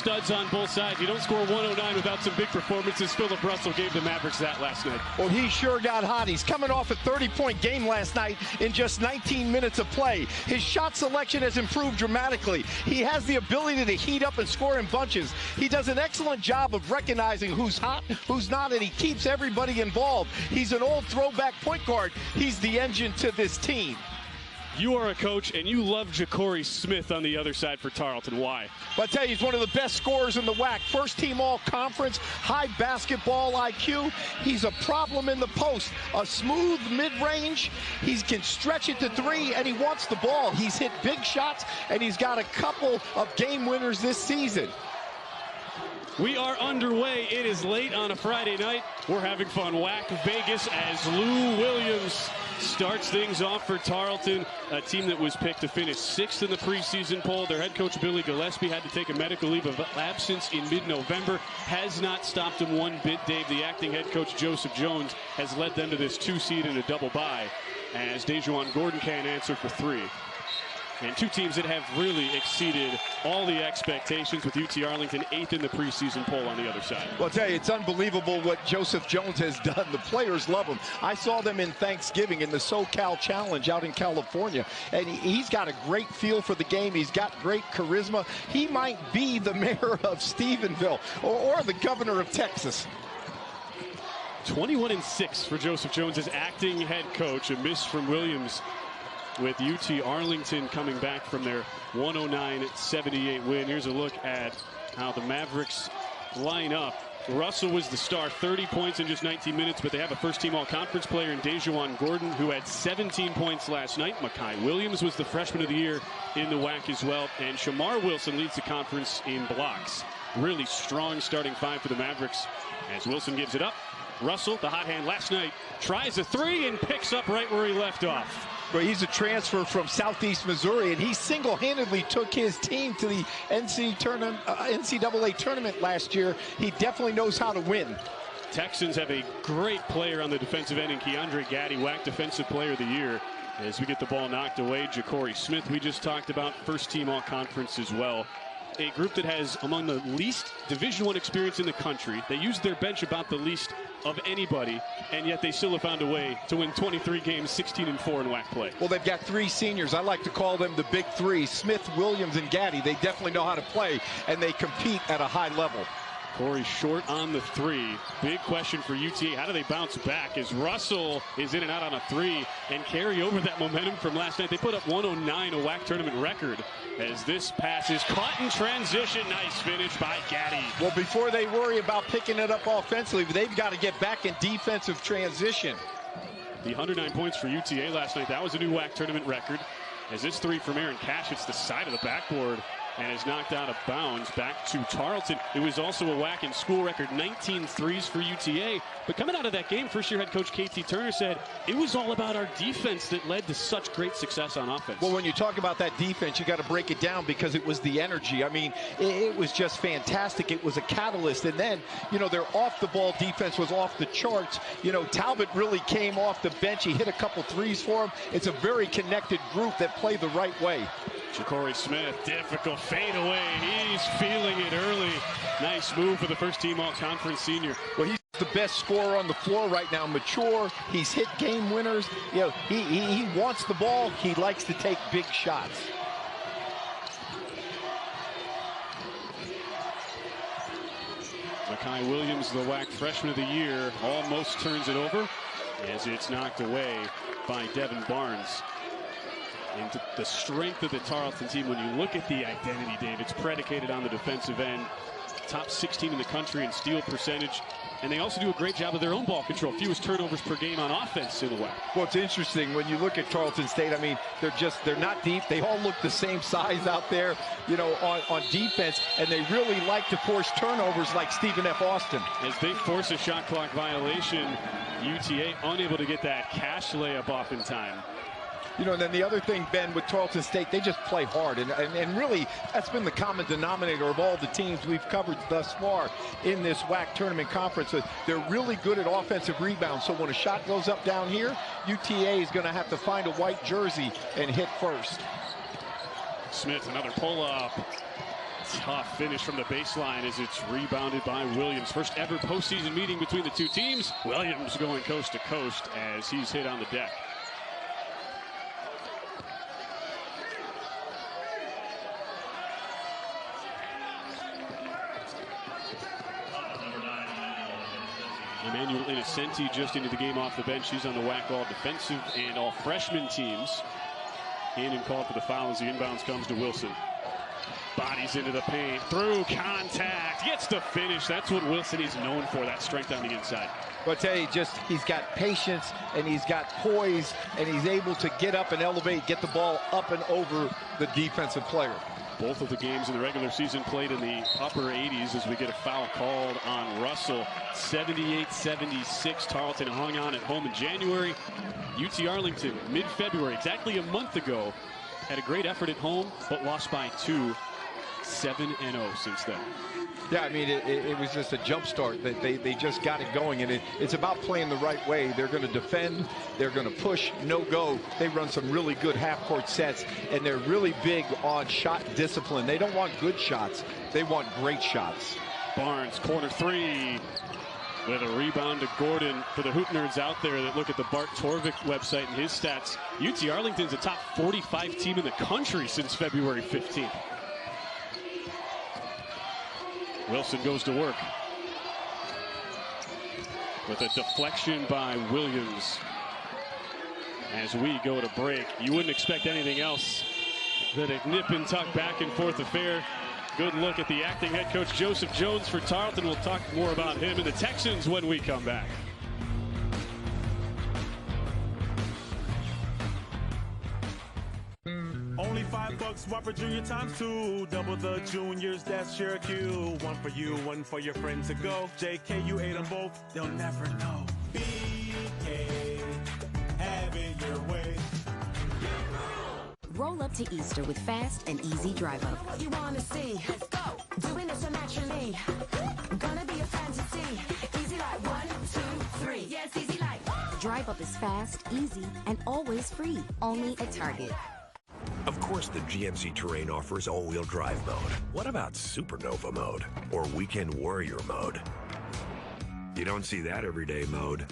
studs on both sides. You don't score 109 without some big performances. Philip Russell gave the Mavericks that last night. Well, he sure got hot. He's coming off a 30-point game last night in just 19 minutes of play. His shot selection has improved dramatically. He has the ability to heat up and score in bunches. He does an excellent job of recognizing who's hot, who's not, and he keeps everybody involved. He's an old throwback point guard. He's the engine to this team. You are a coach, and you love Ja'Cory Smith on the other side for Tarleton. Why? But I tell you, he's one of the best scorers in the WAC. First team all-conference, high basketball IQ. He's a problem in the post. A smooth mid-range. He can stretch it to three, and he wants the ball. He's hit big shots, and he's got a couple of game winners this season. We are underway. It is late on a Friday night. We're having fun. WAC Vegas as Lou Williams starts things off for Tarleton, a team that was picked to finish 6th in the preseason poll. Their head coach, Billy Gillespie, had to take a medical leave of absence in mid-November. Has not stopped him one bit, Dave. The acting head coach, Joseph Jones, has led them to this 2-seed and a double bye as Dejuan Gordon can't answer for 3. And two teams that have really exceeded all the expectations, with UT Arlington 8th in the preseason poll on the other side. Well, I'll tell you, it's unbelievable what Joseph Jones has done. The players love him. I saw them in Thanksgiving in the SoCal Challenge out in California, and he's got a great feel for the game. He's got great charisma. He might be the mayor of Stephenville or the governor of Texas. 21-6 for Joseph Jones as acting head coach. A miss from Williams, with UT Arlington coming back from their 109-78 win. Here's a look at how the Mavericks line up. Russell was the star, 30 points in just 19 minutes, but they have a first-team all-conference player in Dejuan Gordon, who had 17 points last night. Makai Williams was the freshman of the year in the WAC as well, and Shemar Wilson leads the conference in blocks. Really strong starting 5 for the Mavericks as Wilson gives it up. Russell, the hot hand last night, tries a 3 and picks up right where he left off. Well, he's a transfer from Southeast Missouri, and he single-handedly took his team to the NCAA tournament last year. He definitely knows how to win. Texans have a great player on the defensive end in Keandre Gaddy, WAC Defensive Player of the Year. As we get the ball knocked away, Ja'Cory Smith, we just talked about, first-team all-conference as well. A group that has among the least Division I experience in the country. They use their bench about the least of anybody, and yet they still have found a way to win 23 games, 16-4 in WAC play. Well, they've got 3 seniors. I like to call them the big 3, Smith, Williams, and Gaddy. They definitely know how to play, and they compete at a high level. Corey short on the 3. Big question for UTA. How do they bounce back as Russell is in and out on a 3 and carry over that momentum from last night? They put up 109, a WAC tournament record, as this pass is caught in transition. Nice finish by Gaddy. Well, before they worry about picking it up offensively, they've got to get back in defensive transition. The 109 points for UTA last night, that was a new WAC tournament record. As this 3 from Aaron Cash hits the side of the backboard and is knocked out of bounds back to Tarleton. It was also a WAC and school record, 19 threes for UTA. But coming out of that game, first-year head coach KT Turner said it was all about our defense that led to such great success on offense. Well, when you talk about that defense, you got to break it down, because it was the energy. I mean, it was just fantastic. It was a catalyst. And then, you know, their off-the-ball defense was off the charts. You know, Talbot really came off the bench. He hit a couple threes for him. It's a very connected group that play the right way. Ja'Cory Smith, difficult fade away. He's feeling it early. Nice move for the first-team all-conference senior. Well, he's the best scorer on the floor right now. Mature. He's hit game winners. You know, he wants the ball. He likes to take big shots. Makai Williams, the WAC freshman of the year, almost turns it over as it's knocked away by Devin Barnes. And the strength of the Tarleton team, when you look at the identity, Dave, it's predicated on the defensive end. Top 16 in the country in steal percentage. And they also do a great job of their own ball control. Fewest turnovers per game on offense in the WAC. Well, it's interesting when you look at Tarleton State. I mean, they're not deep. They all look the same size out there, you know, on defense. And they really like to force turnovers like Stephen F. Austin. As they force a shot clock violation, UTA unable to get that Cash layup off in time. You know, and then the other thing, Ben, with Tarleton State, they just play hard. And really, that's been the common denominator of all the teams we've covered thus far in this WAC tournament conference. They're really good at offensive rebounds. So when a shot goes up down here, UTA is going to have to find a white jersey and hit first. Smith, another pull-up. Tough finish from the baseline as it's rebounded by Williams. First ever postseason meeting between the two teams. Williams going coast to coast as he's hit on the deck. Emmanuel Innocenti just into the game off the bench. He's on the WAC all defensive and all freshman teams. In and called for the foul as the inbounds comes to Wilson. Bodies into the paint, through contact, gets the finish. That's what Wilson is known for, that strength on the inside. But I tell you, he's got patience and he's got poise and he's able to get up and elevate, get the ball up and over the defensive player. Both of the games in the regular season played in the upper 80s as we get a foul called on Russell. 78-76, Tarleton hung on at home in January. UT Arlington, mid-February, exactly a month ago, had a great effort at home, but lost by 2, 7-0 since then. Yeah, I mean, it was just a jump start. They just got it going, and it's about playing the right way. They're going to defend. They're going to push, no go. They run some really good half-court sets, and they're really big on shot discipline. They don't want good shots. They want great shots. Barnes, corner three, with a rebound to Gordon. For the hoop nerds out there that look at the Bart Torvik website and his stats, UT Arlington's a top 45 team in the country since February 15th. Wilson goes to work with a deflection by Williams. As we go to break, you wouldn't expect anything else than a nip and tuck back and forth affair. Good look at the acting head coach Joseph Jones for Tarleton. We'll talk more about him and the Texans when we come back. Only $5, one for junior times 2. Double the juniors, that's your cue. One for you, one for your friends to go. JK, you ate them both, they'll never know. BK, have it your way. Roll up to Easter with fast and easy drive up. What you wanna see? Let's go. Doing it so naturally. Gonna be a fantasy. Easy like 1, 2, 3. Yeah, it's easy like. Drive up is fast, easy, and always free. Only at Target. Of course, the GMC Terrain offers all-wheel drive mode. What about Supernova mode or Weekend Warrior mode? You don't see that everyday mode.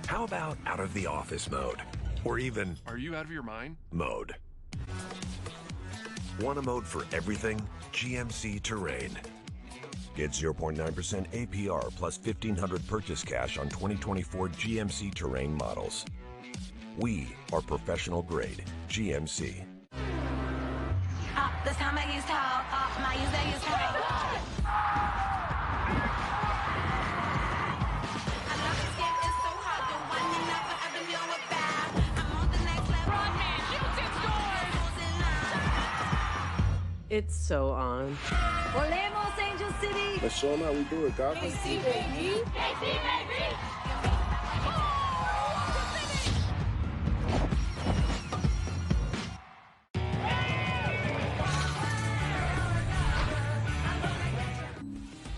How about out of the office mode? Or even, are you out of your mind? Mode. Want a mode for everything? GMC Terrain. Get 0.9% APR plus $1,500 purchase cash on 2024 GMC Terrain models. We are professional grade GMC. This time I use towel. My use that use towel. I love this game, it's so hard. The one you never ever know about. I'm on the next level. Rodman shoots it, scores. It's so on. Volemos, Angel City. Let's show them how we do it, Gotham. KC, baby. KC, baby.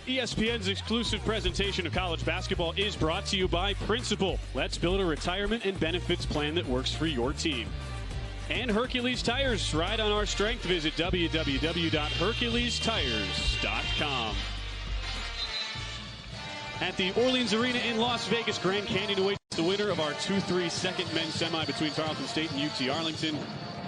ESPN's exclusive presentation of college basketball is brought to you by Principal. Let's build a retirement and benefits plan that works for your team. And Hercules Tires. Ride on our strength. Visit www.herculestires.com. At the Orleans Arena in Las Vegas, Grand Canyon awaits the winner of our 2-3 second men's semi between Tarleton State and UT Arlington.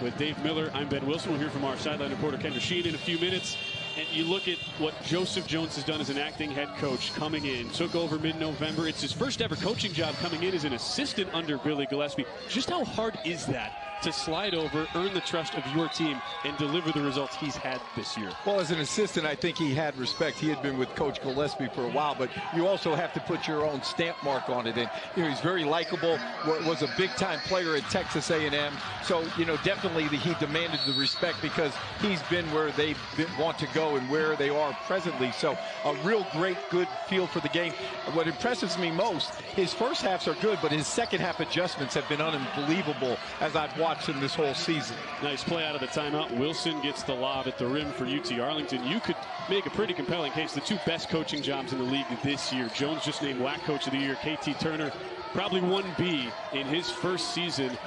With Dave Miller, I'm Ben Wilson. We'll hear from our sideline reporter Ken Rashid in a few minutes. And you look at what Joseph Jones has done as an acting head coach coming in. Took over mid-November. It's his first ever coaching job coming in as an assistant under Billy Gillespie. Just how hard is that to slide over, earn the trust of your team, and deliver the results he's had this year? Well, as an assistant, I think he had respect. He had been with Coach Gillespie for a while, but you also have to put your own stamp mark on it. And, he's very likable, was a big-time player at Texas A&M. So, definitely he demanded the respect because he's been where they want to go and where they are presently. So, a real great, good feel for the game. What impresses me most, his first halves are good, but his second half adjustments have been unbelievable as I've watched him this whole season. Nice play out of the timeout. Wilson gets the lob at the rim for UT Arlington. You could make a pretty compelling case. The two best coaching jobs in the league this year. Jones just named WAC Coach of the Year. KT Turner, probably 1B in his first season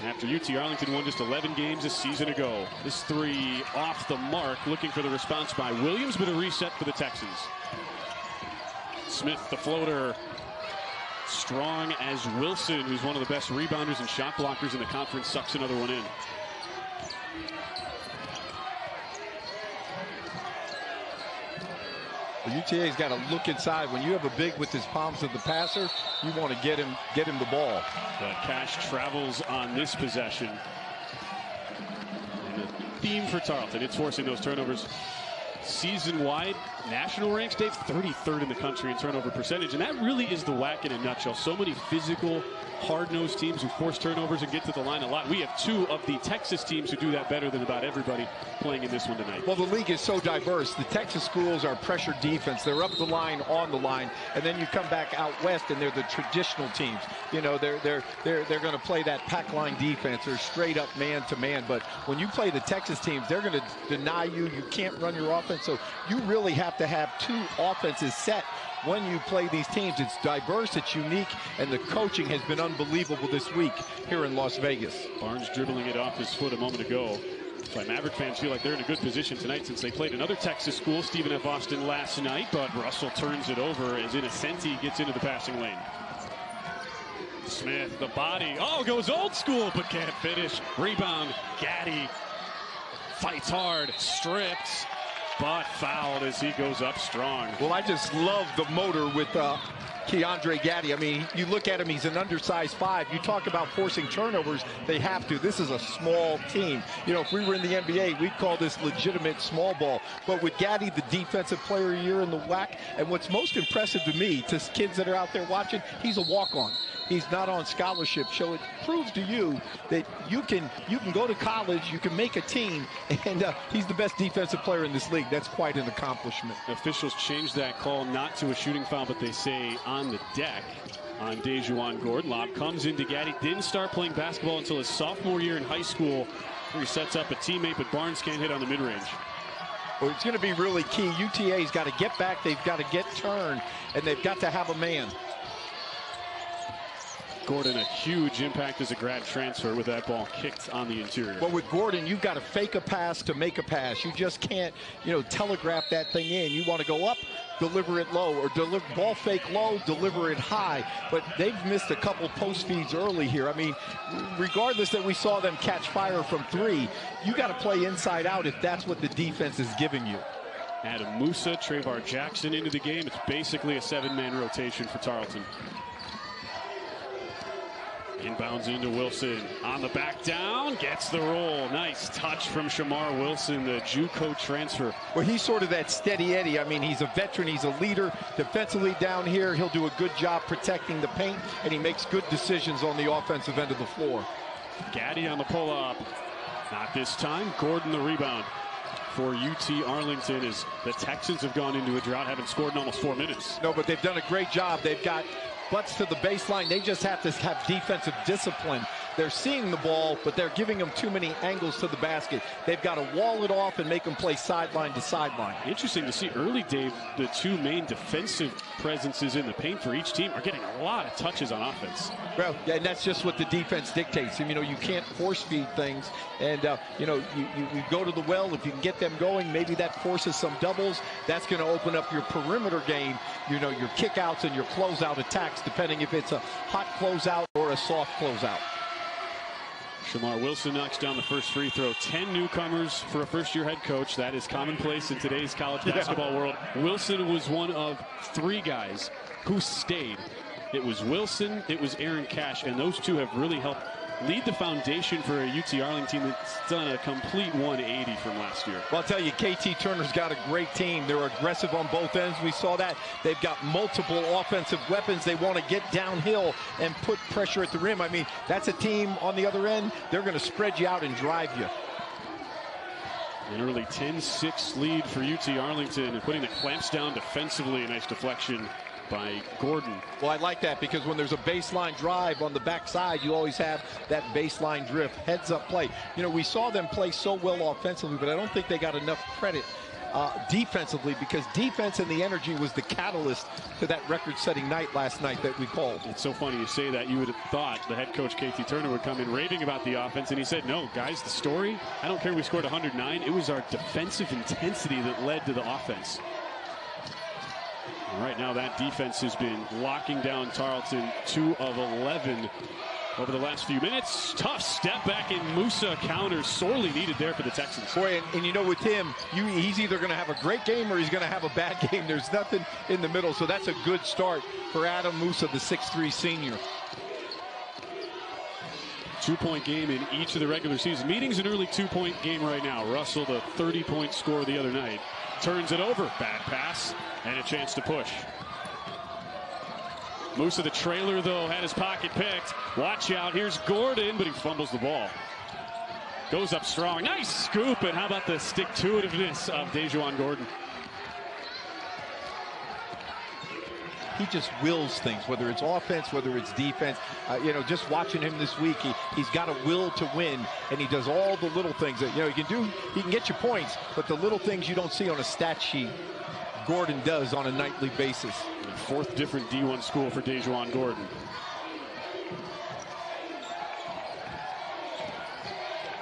after UT Arlington won just 11 games a season ago. This three off the mark, looking for the response by Williams, but a reset for the Texans. Smith, the floater, strong as Wilson, who's one of the best rebounders and shot blockers in the conference, sucks another one in. The UTA's got to look inside. When you have a big with his palms of the passer, you want to get him the ball. But Cash travels on this possession. And the theme for Tarleton, it's forcing those turnovers. Season-wide, national ranks, Dave, 33rd in the country in turnover percentage. And that really is the WAC in a nutshell. So many physical, hard-nosed teams who force turnovers and get to the line a lot. We have two of the Texas teams who do that better than about everybody playing in this one tonight. Well, the league is so diverse. The Texas schools are pressure defense. They're up the line, on the line, and then you come back out west, and they're the traditional teams. You know, they're going to play that pack line defense. They're straight up man-to-man. But when you play the Texas teams, they're going to deny you. You can't run your offense. So you really have to have two offenses set when you play these teams. It's diverse, it's unique, and the coaching has been unbelievable this week here in Las Vegas. Barnes dribbling it off his foot a moment ago. Why Maverick fans feel like they're in a good position tonight since they played another Texas school, Stephen F. Austin, last night, but Russell turns it over as Innocenti gets into the passing lane. Smith, the body, goes old school, but can't finish. Rebound, Gaddy fights hard, stripped, but fouled as he goes up strong. Well, I just love the motor with Keandre Gaddy. I mean, you look at him, he's an undersized 5. You talk about forcing turnovers, they have to. This is a small team. You know, if we were in the NBA, we'd call this legitimate small ball. But with Gaddy, the defensive player of the year in the WAC, and what's most impressive to me, to kids that are out there watching, he's a walk-on. He's not on scholarship, so it proves to you that you can go to college, you can make a team, and he's the best defensive player in this league. That's quite an accomplishment. Officials changed that call not to a shooting foul, but they say on the deck on Dejuan Gordon. Lob comes into Gaddy. Didn't start playing basketball until his sophomore year in high school, where he sets up a teammate, but Barnes can't hit on the mid-range. Well, it's going to be really key. UTA's got to get back, they've got to get turned, and they've got to have a man. Gordon, a huge impact as a grad transfer with that ball kicked on the interior. But with Gordon, you've got to fake a pass to make a pass. You just can't, telegraph that thing in. You want to go up, deliver it low, or ball fake low, deliver it high. But they've missed a couple post feeds early here. I mean, regardless that we saw them catch fire from 3, you got to play inside out if that's what the defense is giving you. Adam Musa, Travar Jackson into the game. It's basically a 7-man rotation for Tarleton. Inbounds into Wilson, on the back down, gets the roll. Nice touch from Shemar Wilson, the JUCO transfer. Well, he's sort of that steady Eddie. I mean, he's a veteran, he's a leader. Defensively down here, he'll do a good job protecting the paint, and he makes good decisions on the offensive end of the floor. Gaddy on the pull-up. Not this time. Gordon the rebound for UT Arlington as the Texans have gone into a drought, haven't scored in almost 4 minutes. No, but they've done a great job. They've got butts to the baseline. They just have to have defensive discipline. They're seeing the ball, but they're giving them too many angles to the basket. They've got to wall it off and make them play sideline to sideline. Interesting to see early, Dave, the two main defensive presences in the paint for each team are getting a lot of touches on offense. Well, and that's just what the defense dictates. You can't force feed things, and you go to the well. If you can get them going, maybe that forces some doubles. That's going to open up your perimeter game, your kickouts and your closeout attacks, depending if it's a hot closeout or a soft closeout. Shemar Wilson knocks down the first free throw. 10 newcomers for a first-year head coach. That is commonplace in today's college basketball world. Wilson was one of 3 guys who stayed. It was Wilson, it was Aaron Cash, and those two have really helped lead the foundation for a UT Arlington that's done a complete 180 from last year. Well, I'll tell you, KT Turner's got a great team. They're aggressive on both ends. We saw that. They've got multiple offensive weapons. They want to get downhill and put pressure at the rim. I mean, that's a team on the other end. They're going to spread you out and drive you. An early 10-6 lead for UT Arlington and putting the clamps down defensively. A nice deflection by Gordon. Well, I like that because when there's a baseline drive on the backside, you always have that baseline drift, heads-up play. We saw them play so well offensively, but I don't think they got enough credit defensively, because defense and the energy was the catalyst to that record-setting night last night that we called. It's so funny you say that. You would have thought the head coach, KT Turner, would come in raving about the offense, and he said, no, guys, the story, I don't care we scored 109. It was our defensive intensity that led to the offense. All right, now that defense has been locking down Tarleton, 2 of 11 over the last few minutes. Tough step back in Musa counter, sorely needed there for the Texans. Boy, and you know, with him, he's either going to have a great game or he's going to have a bad game. There's nothing in the middle, so that's a good start for Adam Musa, the 6'3 senior. 2-point game in each of the regular season meetings. An early 2-point game right now. Russell, the 30-point score the other night, turns it over. Bad pass and a chance to push. Musa, the trailer, though, had his pocket picked. Watch out. Here's Gordon, but he fumbles the ball. Goes up strong. Nice scoop, and how about the stick-to-itiveness of Dejuan Gordon? He just wills things, whether it's offense, whether it's defense. You know, just watching him this week, he's got a will to win, and he does all the little things that, you know, he can get you points, but the little things you don't see on a stat sheet, Gordon does on a nightly basis. Fourth different D1 school for Dejuan Gordon.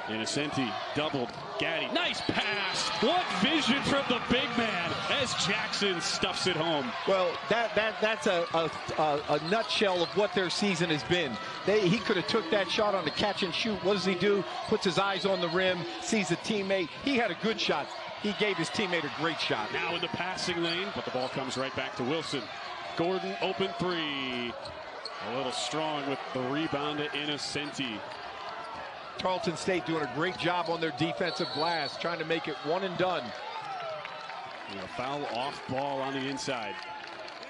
Innocenti doubled. Gaddy, nice pass. What vision from the big man as Jackson stuffs it home. Well, that's a nutshell of what their season has been. He could have took that shot on the catch and shoot. What does he do? Puts his eyes on the rim, sees a teammate. He had a good shot. He gave his teammate a great shot. Now in the passing lane, but the ball comes right back to Wilson. Gordon, open three. A little strong with the rebound to Innocenti. Tarleton State doing a great job on their defensive glass, trying to make it one and done. And a foul off ball on the inside.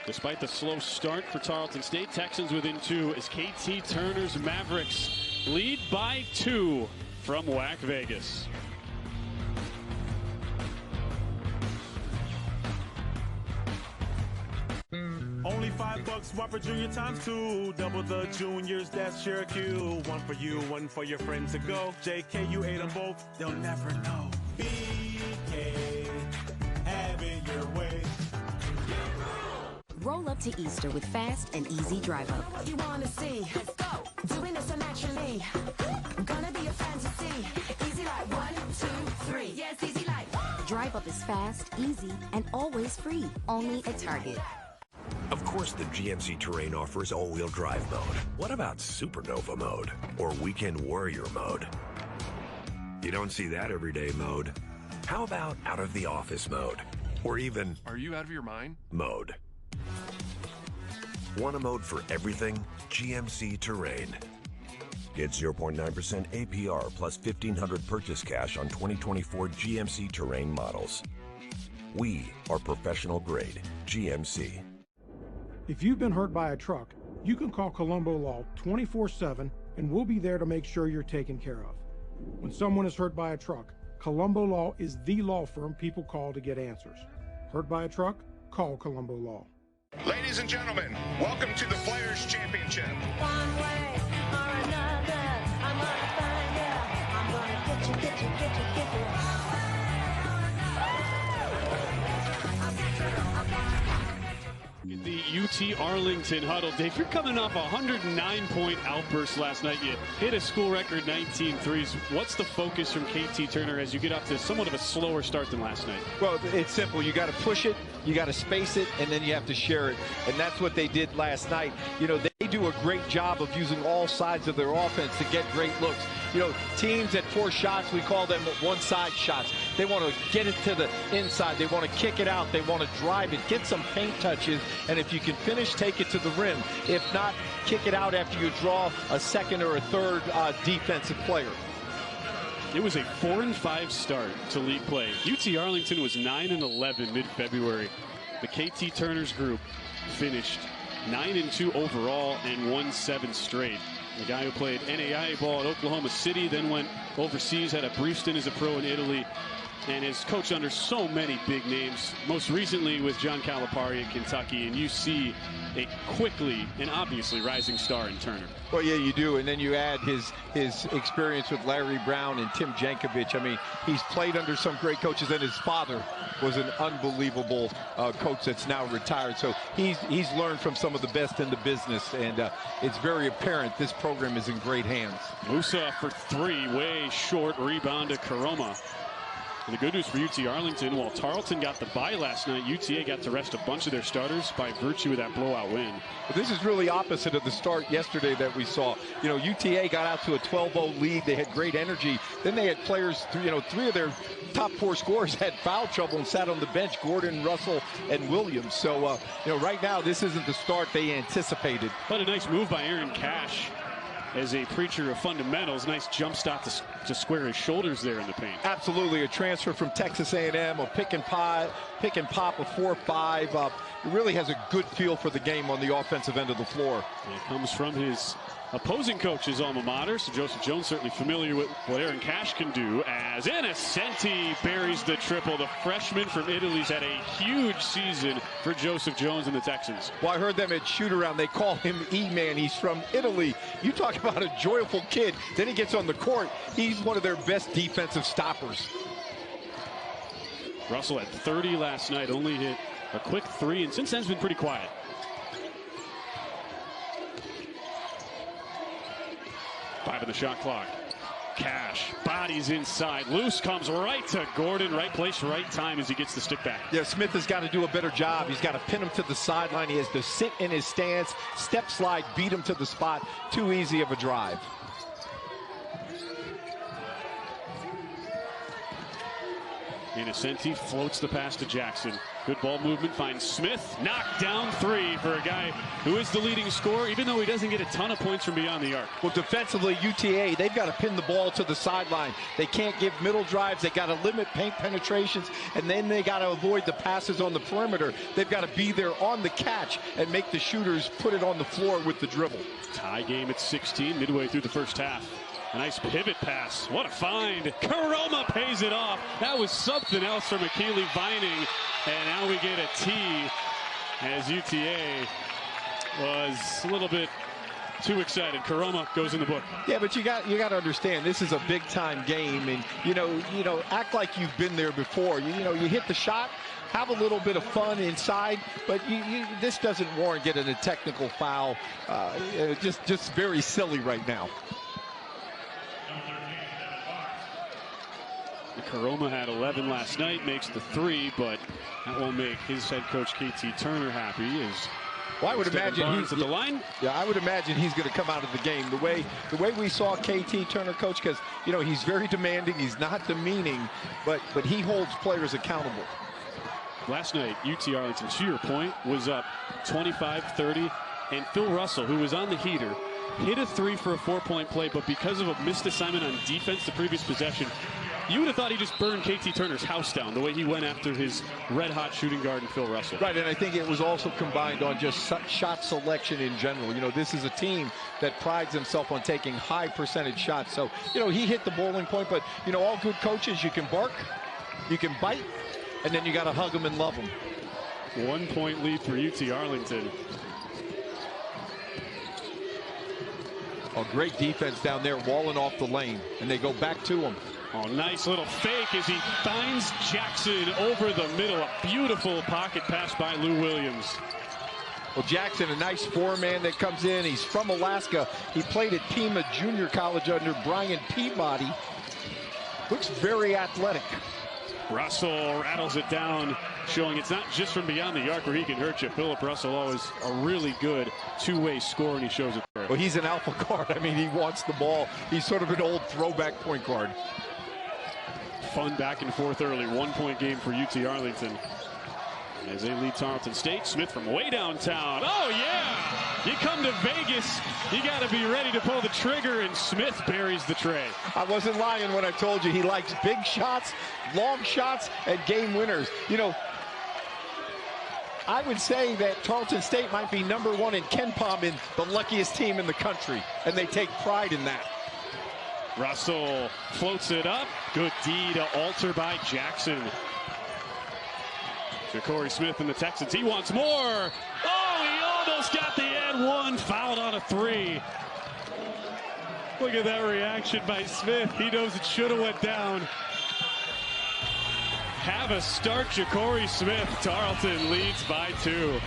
Despite the slow start for Tarleton State, Texans within 2 as KT Turner's Mavericks lead by 2 from WAC Vegas. Only $5 Whopper Junior times 2. Double the juniors, that's Cherokee. One for you, one for your friends to go. JK, you ate them both, they'll never know. BK, have it your way. Roll up to Easter with fast and easy drive up. What you wanna see? Let's go. Doing this so naturally. Gonna be a fantasy. Easy like 1, 2, 3. Yes, easy like. Drive up is fast, easy, and always free. Only at Target. Of course, the GMC Terrain offers all-wheel drive mode. What about Supernova mode or Weekend Warrior mode? You don't see that everyday mode. How about out of the office mode? Or even, are you out of your mind? Mode. Want a mode for everything? GMC Terrain. Get 0.9% APR plus $1,500 purchase cash on 2024 GMC Terrain models. We are professional grade GMC. If you've been hurt by a truck, you can call Colombo Law 24/7 and we'll be there to make sure you're taken care of. When someone is hurt by a truck, Colombo Law is the law firm people call to get answers. Hurt by a truck? Call Colombo Law. Ladies and gentlemen, welcome to the Players' Championship. One way or another, I'm gonna find you. I'm gonna get you. The UT Arlington huddle. Dave, you're coming off a 109-point outburst last night. You hit a school record 19 threes. What's the focus from KT Turner as you get off to somewhat of a slower start than last night? Well, it's simple. You got to push it, you got to space it, and then you have to share it. And that's what they did last night. You know, they do a great job of using all sides of their offense to get great looks. You know, teams at 4 shots, we call them one-side shots. They want to get it to the inside. They want to kick it out. They want to drive it, get some paint touches, and if you can finish, take it to the rim. If not, kick it out after you draw a second or a third defensive player. It was a 4-5 start to league play. UT Arlington was 9-11 mid-February. The KT Turner's group finished 9-2 overall and won 7 straight. The guy who played NAIA ball at Oklahoma City, then went overseas, had a brief stint as a pro in Italy, and has coached under so many big names, most recently with John Calipari at Kentucky. And you see a quickly and obviously rising star in Turner. Well, yeah, you do. And then you add his experience with Larry Brown and Tim Jankovic. I mean, he's played under some great coaches, and his father was an unbelievable coach that's now retired. So he's learned from some of the best in the business, and it's very apparent this program is in great hands. Musa for three, way short. Rebound to Karoma. And the good news for UT Arlington, while Tarleton got the bye last night, UTA got to rest a bunch of their starters by virtue of that blowout win. But this is really opposite of the start yesterday that we saw. You know, UTA got out to a 12-0 lead. They had great energy. Then they had players, three of their top four scorers had foul trouble and sat on the bench, Gordon, Russell, and Williams. So, right now, this isn't the start they anticipated. But a nice move by Aaron Cash. As a preacher of fundamentals, nice jump stop to square his shoulders there in the paint. Absolutely, a transfer from Texas A&M, a pick and pop, a 4-5. He really has a good feel for the game on the offensive end of the floor. And it comes from his opposing coach's alma mater, so Joseph Jones certainly familiar with what Aaron Cash can do, as Innocenti buries the triple. The freshman from Italy's had a huge season for Joseph Jones and the Texans. Well, I heard them at shoot-around. They call him E-Man. He's from Italy. You talk about a joyful kid. Then he gets on the court. He's one of their best defensive stoppers. Russell had 30 last night, only hit a quick three, and since then has been pretty quiet. Five on the shot clock. Cash, bodies inside, loose, comes right to Gordon, right place, right time as he gets the stick back. Yeah, Smith has got to do a better job. He's got to pin him to the sideline. He has to sit in his stance, step slide, beat him to the spot. Too easy of a drive. Innocenti floats the pass to Jackson. Good ball movement, finds Smith. Knocked down three for a guy who is the leading scorer, even though he doesn't get a ton of points from beyond the arc. Well, defensively, UTA, they've got to pin the ball to the sideline. They can't give middle drives. They got to limit paint penetrations, and then they got to avoid the passes on the perimeter. They've got to be there on the catch and make the shooters put it on the floor with the dribble. Tie game at 16, midway through the first half. A nice pivot pass. What a find. Karoma pays it off. That was something else from Akili Vining. And now we get a T as UTA was a little bit too excited. Karoma goes in the book. Yeah, but you got to understand, this is a big time game, and you know, act like you've been there before. You hit the shot, have a little bit of fun inside, but this doesn't warrant getting a technical foul. Just very silly right now. Karoma had 11 last night, makes the three, but that won't make his head coach KT Turner happy. Well, I would imagine he's at the line. Yeah, I would imagine he's going to come out of the game the way we saw KT Turner coach, because he's very demanding, he's not demeaning, but he holds players accountable. Last night, UT Arlington, to your point, was up 25-30, and Phil Russell, who was on the heater, hit a three for a 4-point play, but because of a missed assignment on defense the previous possession, you would have thought he just burned KT Turner's house down the way he went after his red-hot shooting guard and Phil Russell. Right, and I think it was also combined on just shot selection in general. This is a team that prides himself on taking high percentage shots. So, he hit the bowling point, but, all good coaches, you can bark, you can bite, and then you got to hug them and love them. 1 point lead for UT Arlington. A great defense down there, walling off the lane, and they go back to him. Oh, nice little fake as he finds Jackson over the middle. A beautiful pocket pass by Lou Williams. Well, Jackson, a nice four-man that comes in. He's from Alaska. He played at Pima Junior College under Brian Peabody. Looks very athletic. Russell rattles it down, showing it's not just from beyond the arc where he can hurt you. Philip Russell, always a really good two-way scorer, and he shows it there. Well, he's an alpha guard. I mean, he wants the ball. He's sort of an old throwback point guard. Fun back and forth early. 1 point game for UT Arlington as they lead Tarleton State. Smith from way downtown. Oh, yeah. You come to Vegas, you got to be ready to pull the trigger, and Smith buries the tray. I wasn't lying when I told you he likes big shots, long shots, and game winners. I would say that Tarleton State might be #1 in KenPom in the luckiest team in the country, and they take pride in that. Russell floats it up. Good D to alter by Jackson. To Corey Smith and the Texans. He wants more. Oh, he almost got the and one. Fouled on a three. Look at that reaction by Smith. He knows it should have went down. have a start. Ja'Cory Smith. Tarleton leads by 2.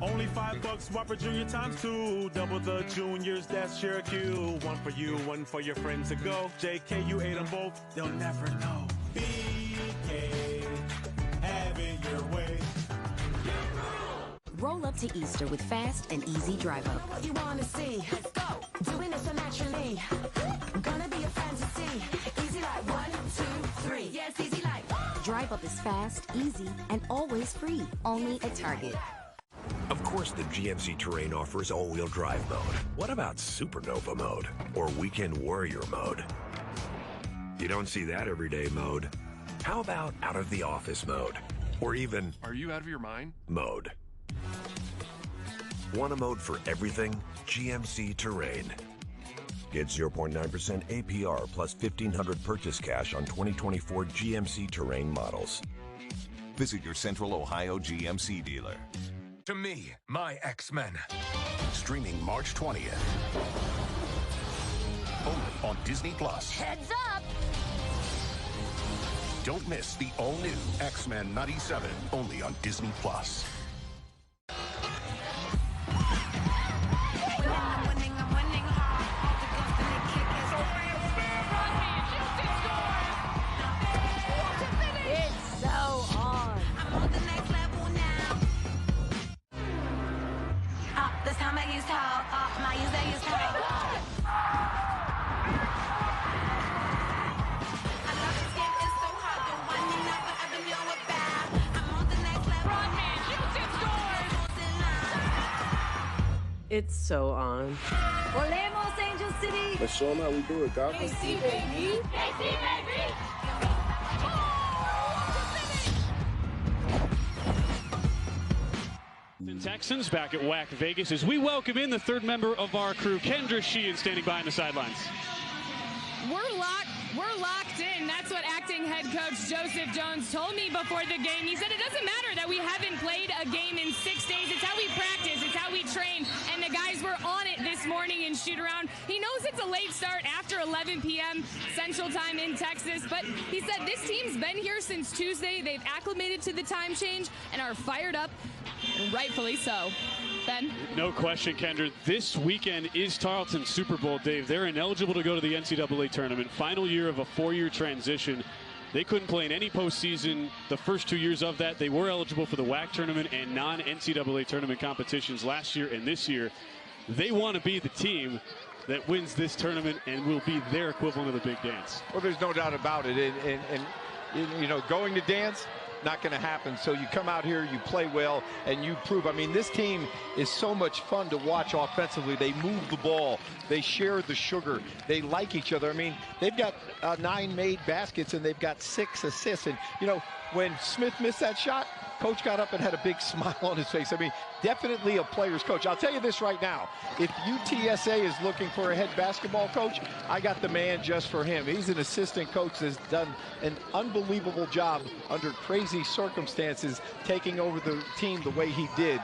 Only $5 Whopper Junior ×2. Double the juniors, that's Cherokee. One for you, one for your friends to go. JK, you ate them both, they'll never know. BK, have it your way. Roll up to Easter with fast and easy drive up. What you wanna see? Let's go. Doing it so naturally. Gonna be a fantasy. Easy like 1, 2, 3. Yes, easy like. Drive up is fast, easy, and always free. Only at Target. Of course, the GMC Terrain offers all-wheel drive mode. What about Supernova mode or Weekend Warrior mode? You don't see that everyday mode. How about out of the office mode? Or even, are you out of your mind? Mode. Want a mode for everything? GMC Terrain. Get 0.9% APR plus $1,500 purchase cash on 2024 GMC Terrain models. Visit your Central Ohio GMC dealer. To me, my X-Men. Streaming March 20th. Only on Disney Plus. Heads up! Don't miss the all-new X-Men 97, only on Disney Plus. It's so on. I'm on the next level now. This time I use talk. My use I use talk. I love the skin, it's so hot. The one you never ever know about. I'm on the next level. Rodman shoots and scores. It's so on. Volemos, Angel City. Let's show them how we do it, Doc. KC, baby. KC, baby. Texans back at WAC Vegas as we welcome in the third member of our crew, Kendra Sheehan, standing by on the sidelines. We're locked in. That's what acting head coach Joseph Jones told me before the game. He said it doesn't matter that we haven't played a game in 6 days. It's how we practice. It's how we train. And the guys were on it this morning in shoot around. He knows it's a late start after 11 p.m. Central Time in Texas, but he said this team's been here since Tuesday. They've acclimated to the time change and are fired up, and rightfully so. Ben? No question, Kendra. This weekend is Tarleton's Super Bowl, Dave. They're ineligible to go to the NCAA tournament. Final year of a 4-year transition. They couldn't play in any postseason the first 2 years of that. They were eligible for the WAC tournament and non-NCAA tournament competitions last year and this year. They want to be the team that wins this tournament and will be their equivalent of the big dance. Well, there's no doubt about it. And you know, going to dance, not going to happen. So you come out here, you play well, and you prove. I mean, this team is so much fun to watch offensively. They move the ball. They share the sugar. They like each other. I mean, they've got 9 made baskets, and they've got 6 assists. And, you know, when Smith missed that shot, Coach got up and had a big smile on his face. I mean, definitely a player's coach. I'll tell you this right now. If UTSA is looking for a head basketball coach, I got the man just for him. He's an assistant coach that's done an unbelievable job under crazy circumstances, taking over the team the way he did.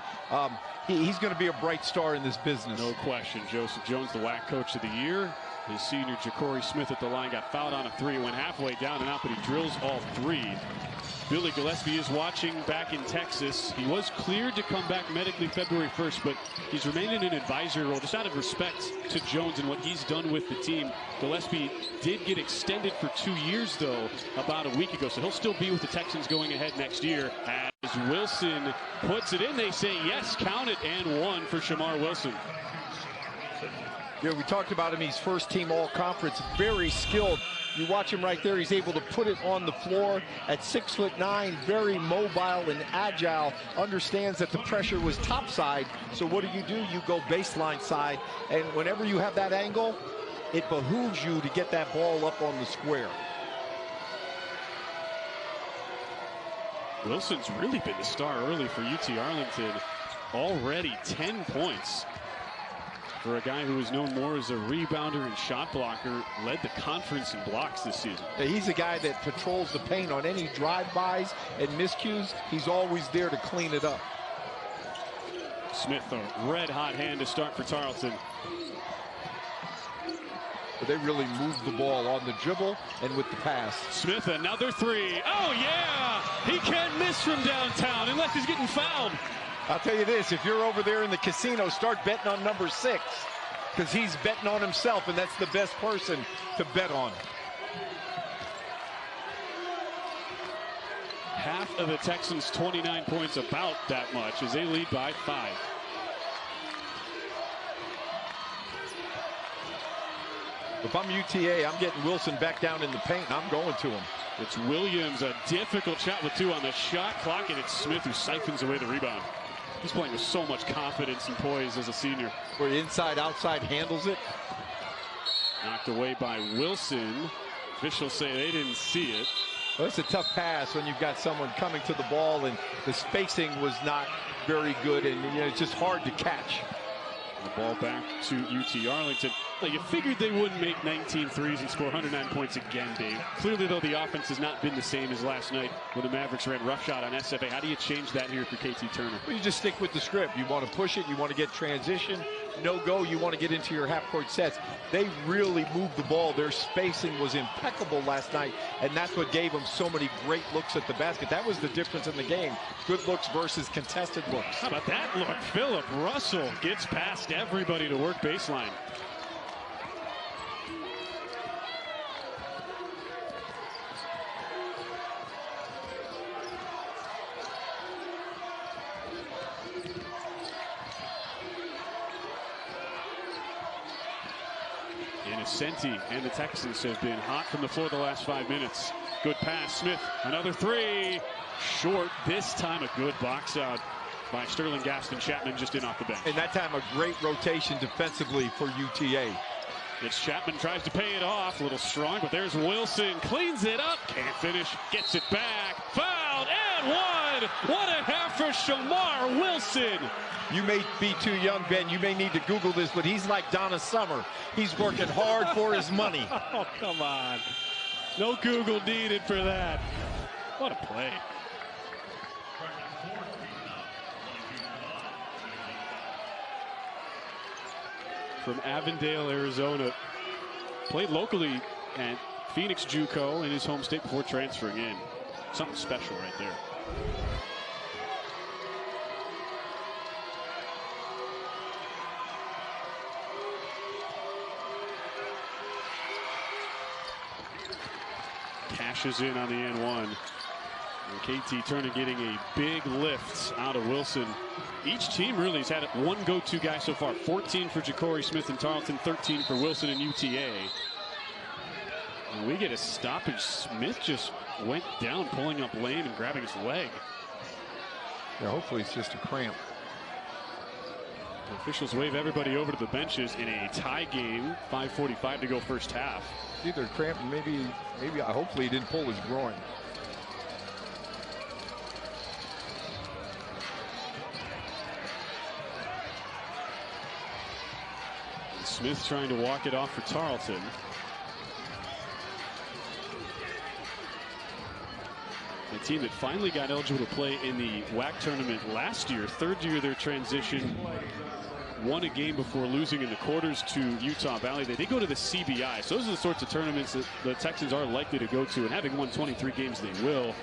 He's going to be a bright star in this business. No question. Joseph Jones, the WAC Coach of the Year. His senior Ja'Cory Smith at the line got fouled on a 3, went halfway down and out, but he drills all 3. Billy Gillespie is watching back in Texas. He was cleared to come back medically February 1st, but he's remained in an advisory role just out of respect to Jones and what he's done with the team. Gillespie did get extended for 2 years, though, about a week ago, so he'll still be with the Texans going ahead next year. As Wilson puts it in, they say yes, count it, and 1 for Shemar Wilson. Yeah, we talked about him. He's first team all-conference, very skilled. You watch him right there. He's able to put it on the floor at 6'9", very mobile and agile, understands that the pressure was topside. So what do? You go baseline side, and whenever you have that angle, it behooves you to get that ball up on the square. Wilson's really been the star early for UT Arlington. Already 10 points. For a guy who is known more as a rebounder and shot blocker, led the conference in blocks this season. He's a guy that patrols the paint on any drive-bys and miscues. He's always there to clean it up. Smith, a red-hot hand to start for Tarleton. but they really moved the ball on the dribble and with the pass. Smith, another three. Oh, yeah! He can't miss from downtown unless he's getting fouled. I'll tell you this, if you're over there in the casino, start betting on number 6, because he's betting on himself, and that's the best person to bet on. Half of the Texans' 29 points, about that much, as they lead by 5. If I'm UTA, I'm getting Wilson back down in the paint, and I'm going to him. It's Williams, a difficult shot with 2 on the shot clock, and it's Smith who siphons away the rebound. He's playing with so much confidence and poise as a senior. Where inside, outside handles it. Knocked away by Wilson. Officials say they didn't see it. Well, it's a tough pass when you've got someone coming to the ball and the spacing was not very good, and it's just hard to catch. The ball back to UT Arlington. Well, you figured they wouldn't make 19 threes and score 109 points again, Dave. Clearly, though, the offense has not been the same as last night when the Mavericks ran roughshod on SFA. How do you change that here for KT Turner? Well, you just stick with the script. You want to push it. You want to get transition. No go. You want to get into your half-court sets. They really moved the ball. Their spacing was impeccable last night, and that's what gave them so many great looks at the basket. That was the difference in the game. Good looks versus contested looks. How about that look? Philip Russell gets past everybody to work baseline. Innocenti and the Texans have been hot from the floor the last 5 minutes. Good pass, Smith, another 3. Short, this time a good box out by Sterling Gaston Chapman just in off the bench. And that time a great rotation defensively for UTA. It's Chapman, tries to pay it off, a little strong, but there's Wilson, cleans it up, can't finish, gets it back, fouled, and 1! What a half for Shemar Wilson! You may be too young, Ben. You may need to Google this, but he's like Donna Summer. He's working hard for his money. Oh, come on. No Google needed for that. What a play. From Avondale, Arizona. Played locally at Phoenix JUCO in his home state before transferring in. Something special right there. Cashes in on the N1. And KT Turner getting a big lift out of Wilson. Each team really has had one go-to guy so far. 14 for Ja'Cory Smith and Tarleton, 13 for Wilson and UTA. And we get a stoppage. Smith just went down, pulling up lane and grabbing his leg. Yeah, hopefully it's just a cramp. The officials wave everybody over to the benches in a tie game. 5:45 to go first half. Either a cramp, maybe hopefully he didn't pull his groin. Smith trying to walk it off for Tarleton. A team that finally got eligible to play in the WAC tournament last year. 3rd year of their transition. Won a game before losing in the quarters to Utah Valley. They did go to the CBI. So those are the sorts of tournaments that the Texans are likely to go to. And having won 23 games, they will.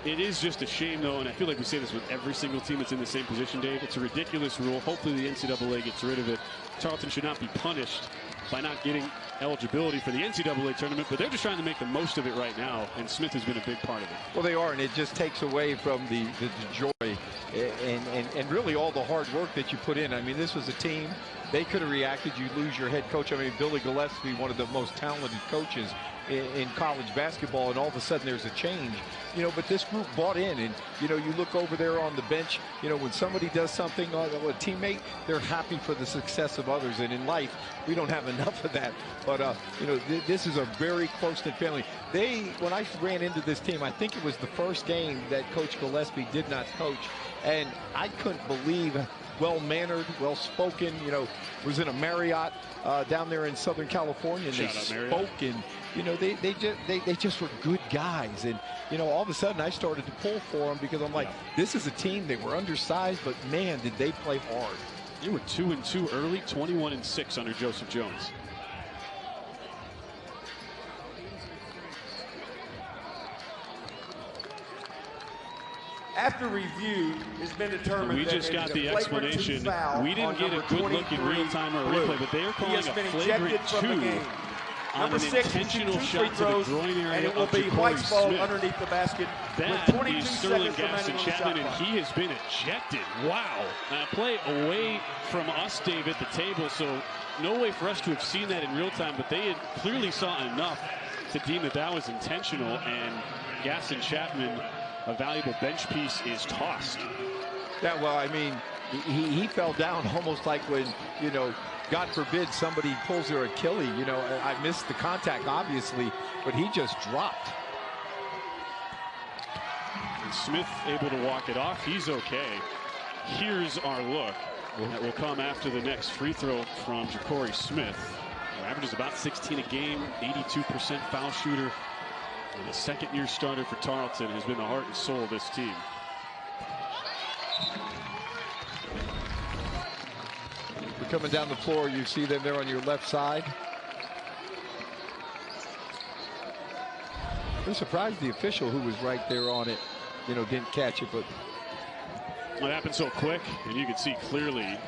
It is just a shame, though, and I feel like we say this with every single team that's in the same position, Dave. It's a ridiculous rule. Hopefully the NCAA gets rid of it. Tarleton should not be punished by not getting eligibility for the NCAA tournament, but they're just trying to make the most of it right now, and Smith has been a big part of it. Well, they are, and it just takes away from the joy and really all the hard work that you put in. I mean, this was a team. They could have reacted. You lose your head coach. I mean, Billy Gillespie, one of the most talented coaches in college basketball, and all of a sudden there's a change. But this group bought in, and you look over there on the bench, when somebody does something, a teammate, they're happy for the success of others. And in life, we don't have enough of that. But this is a very close-knit family. When I ran into this team, I think it was the first game that Coach Gillespie did not coach, and I couldn't believe well-mannered, well-spoken, was in a Marriott down there in Southern California, and they spoke, and they just were good guys. And all of a sudden I started to pull for them because I'm like, this is a team. They were undersized, but man, did they play hard. You were 2-2 early, 21-6 under Joseph Jones. After review, it's been determined we just got the explanation. We didn't get a good look in real time or replay, but they are calling a flagrant 2 on an intentional shot to the groin area, and it will be White's ball underneath the basket. That with 22 is Sterling seconds Gaston Chapman, and he has been ejected. Wow. Play away from us, Dave, at the table, so no way for us to have seen that in real time, but they had clearly saw enough to deem that that was intentional, and Gaston Chapman, a valuable bench piece, is tossed. Yeah, well, I mean, he fell down almost like when, you know, God forbid somebody pulls their Achilles. You know, I missed the contact, obviously, but he just dropped. And Smith able to walk it off. He's okay. Here's our look. That will come after the next free throw from Ja'Cory Smith, who averages about 16 a game, 82% foul shooter, and the second-year starter for Tarleton, has been the heart and soul of this team. Coming down the floor, you see them there on your left side. I'm surprised the official who was right there on it, you know, didn't catch it, but it happened so quick, and you can see clearly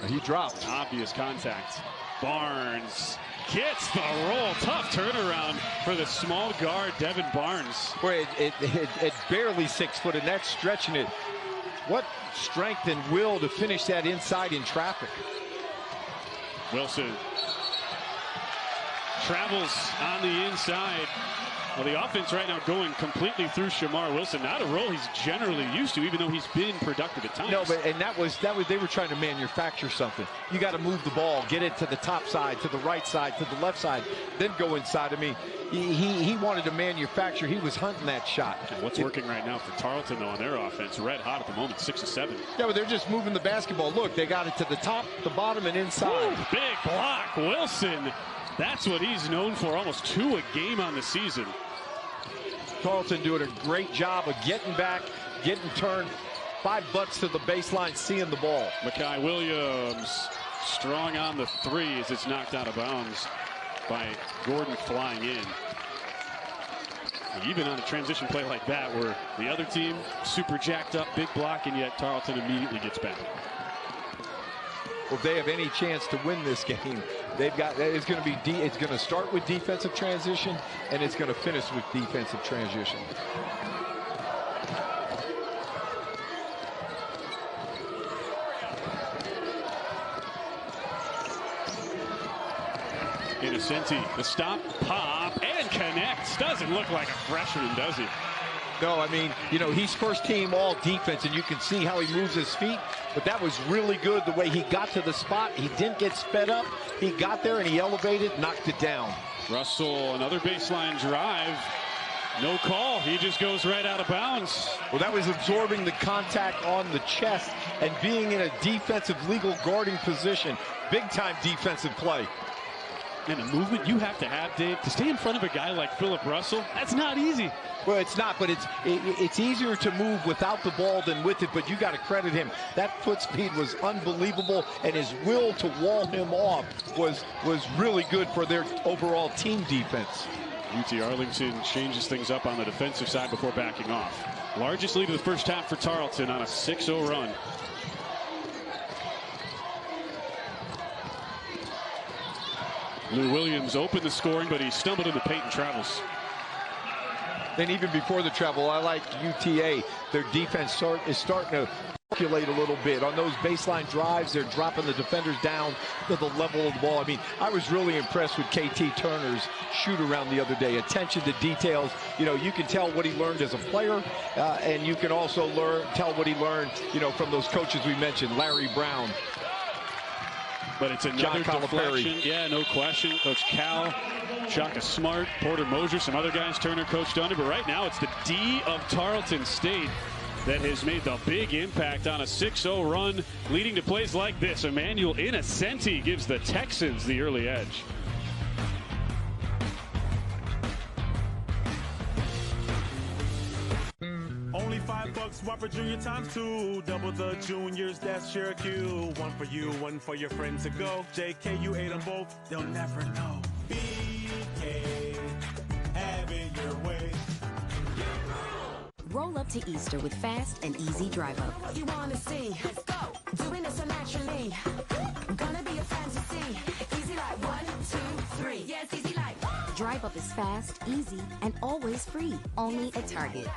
he dropped. Obvious contact. Barnes gets the roll. Tough turnaround for the small guard, Devin Barnes. Boy, it barely 6 foot, and that's stretching it. What strength and will to finish that inside in traffic. Wilson travels on the inside. Well, the offense right now going completely through Shemar Wilson. Not a role he's generally used to, even though he's been productive at times. No, but and that was they were trying to manufacture something. You got to move the ball, get it to the top side, to the right side, to the left side, then go inside. I mean, he wanted to manufacture. He was hunting that shot. And what's working right now for Tarleton, though, on their offense? Red hot at the moment, 6 of 7. Yeah, but they're just moving the basketball. Look, they got it to the top, the bottom, and inside. Ooh, big block. Wilson, that's what he's known for. Almost 2 a game on the season. Tarleton doing a great job of getting back, getting turned. 5 butts to the baseline, seeing the ball. Makai Williams strong on the 3 as it's knocked out of bounds by Gordon flying in. Even on a transition play like that, where the other team super jacked up, big block, and yet Tarleton immediately gets back. Well, if they have any chance to win this game, they've got it's going to be it's going to start with defensive transition, and it's going to finish with defensive transition. Innocenti, the stop, pop, and connects. Doesn't look like a freshman, does he? No, I mean, you know, he's first team all defense, and you can see how he moves his feet, but that was really good the way he got to the spot. He didn't get sped up. He got there, and he elevated, knocked it down. Russell, another baseline drive. No call. He just goes right out of bounds. Well, that was absorbing the contact on the chest and being in a defensive legal guarding position. Big-time defensive play. And the movement you have to have, Dave, to stay in front of a guy like Philip Russell, that's not easy. Well, it's not, but it's easier to move without the ball than with it, but you got to credit him. That foot speed was unbelievable, and his will to wall him off was really good for their overall team defense. UT Arlington changes things up on the defensive side before backing off. Largest lead of the first half for Tarleton on a 6-0 run. Lou Williams opened the scoring, but he stumbled into paint and travels. And even before the travel, I like UTA. Their defense is starting to calculate a little bit. On those baseline drives, they're dropping the defenders down to the level of the ball. I mean, I was really impressed with KT Turner's shoot around the other day. Attention to details. You know, you can tell what he learned as a player, and you can also tell what he learned, you know, from those coaches we mentioned, Larry Brown. But it's another deflection. Yeah, no question. Coach Cal, Shaka Smart, Porter Mosier, some other guys Turner coached under. But right now it's the D of Tarleton State that has made the big impact on a 6-0 run, leading to plays like this. Emmanuel Innocenti gives the Texans the early edge. Only $5 Whopper Junior times 2. Double the juniors, that's Cherokee. One for you, one for your friends to go. JK, you ate them both, they'll never know. BK, have it your way. Roll up to Easter with fast and easy drive up. What you wanna see? Let's go. Doing this so naturally. Gonna be a fantasy. Easy like 1, 2, 3. Yeah, it's easy like. Drive up is fast, easy, and always free. Only at Target.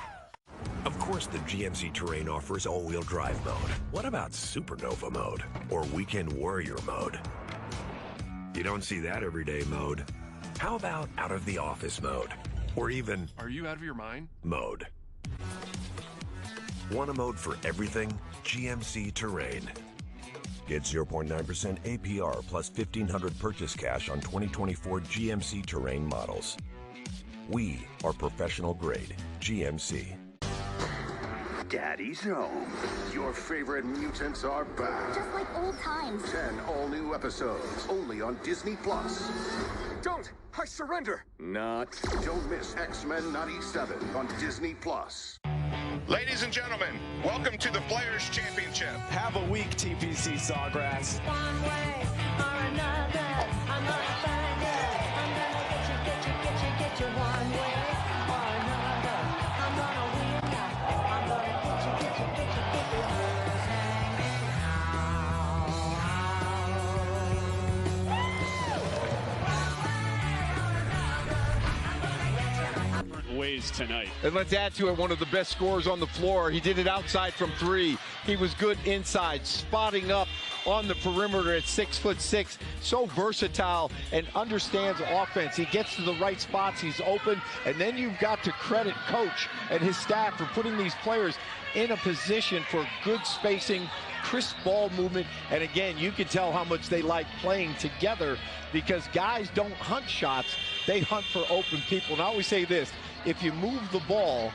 Of course, the GMC Terrain offers all-wheel drive mode. What about Supernova mode or Weekend Warrior mode? You don't see that everyday mode. How about out of the office mode? Or even... Are you out of your mind? Mode. Want a mode for everything? GMC Terrain. Get 0.9% APR plus $1,500 purchase cash on 2024 GMC Terrain models. We are professional grade GMC. Daddy's home. Your favorite mutants are back. Just like old times. 10 all-new episodes, only on Disney Plus. Don't! I surrender! Not. Don't miss X-Men 97 on Disney Plus. Ladies and gentlemen, welcome to the Players Championship. Have a week, TPC Sawgrass. One way or another, I'm gonna find you. I'm gonna get you one way or another. I'm gonna win ya. I'm gonna get you. Ways tonight. And let's add to it, one of the best scorers on the floor. He did it outside from 3. He was good inside, spotting up on the perimeter at 6'6". So versatile and understands offense. He gets to the right spots. He's open. And then you've got to credit coach and his staff for putting these players in a position for good spacing, crisp ball movement. And again, you can tell how much they like playing together because guys don't hunt shots. They hunt for open people. And I always say this, if you move the ball,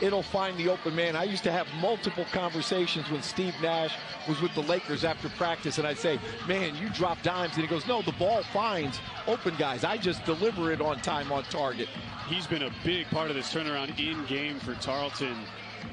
it'll find the open man. I used to have multiple conversations when Steve Nash was with the Lakers after practice, and I'd say, man, you drop dimes. And he goes, no, the ball finds open guys. I just deliver it on time, on target. He's been a big part of this turnaround in game for Tarleton,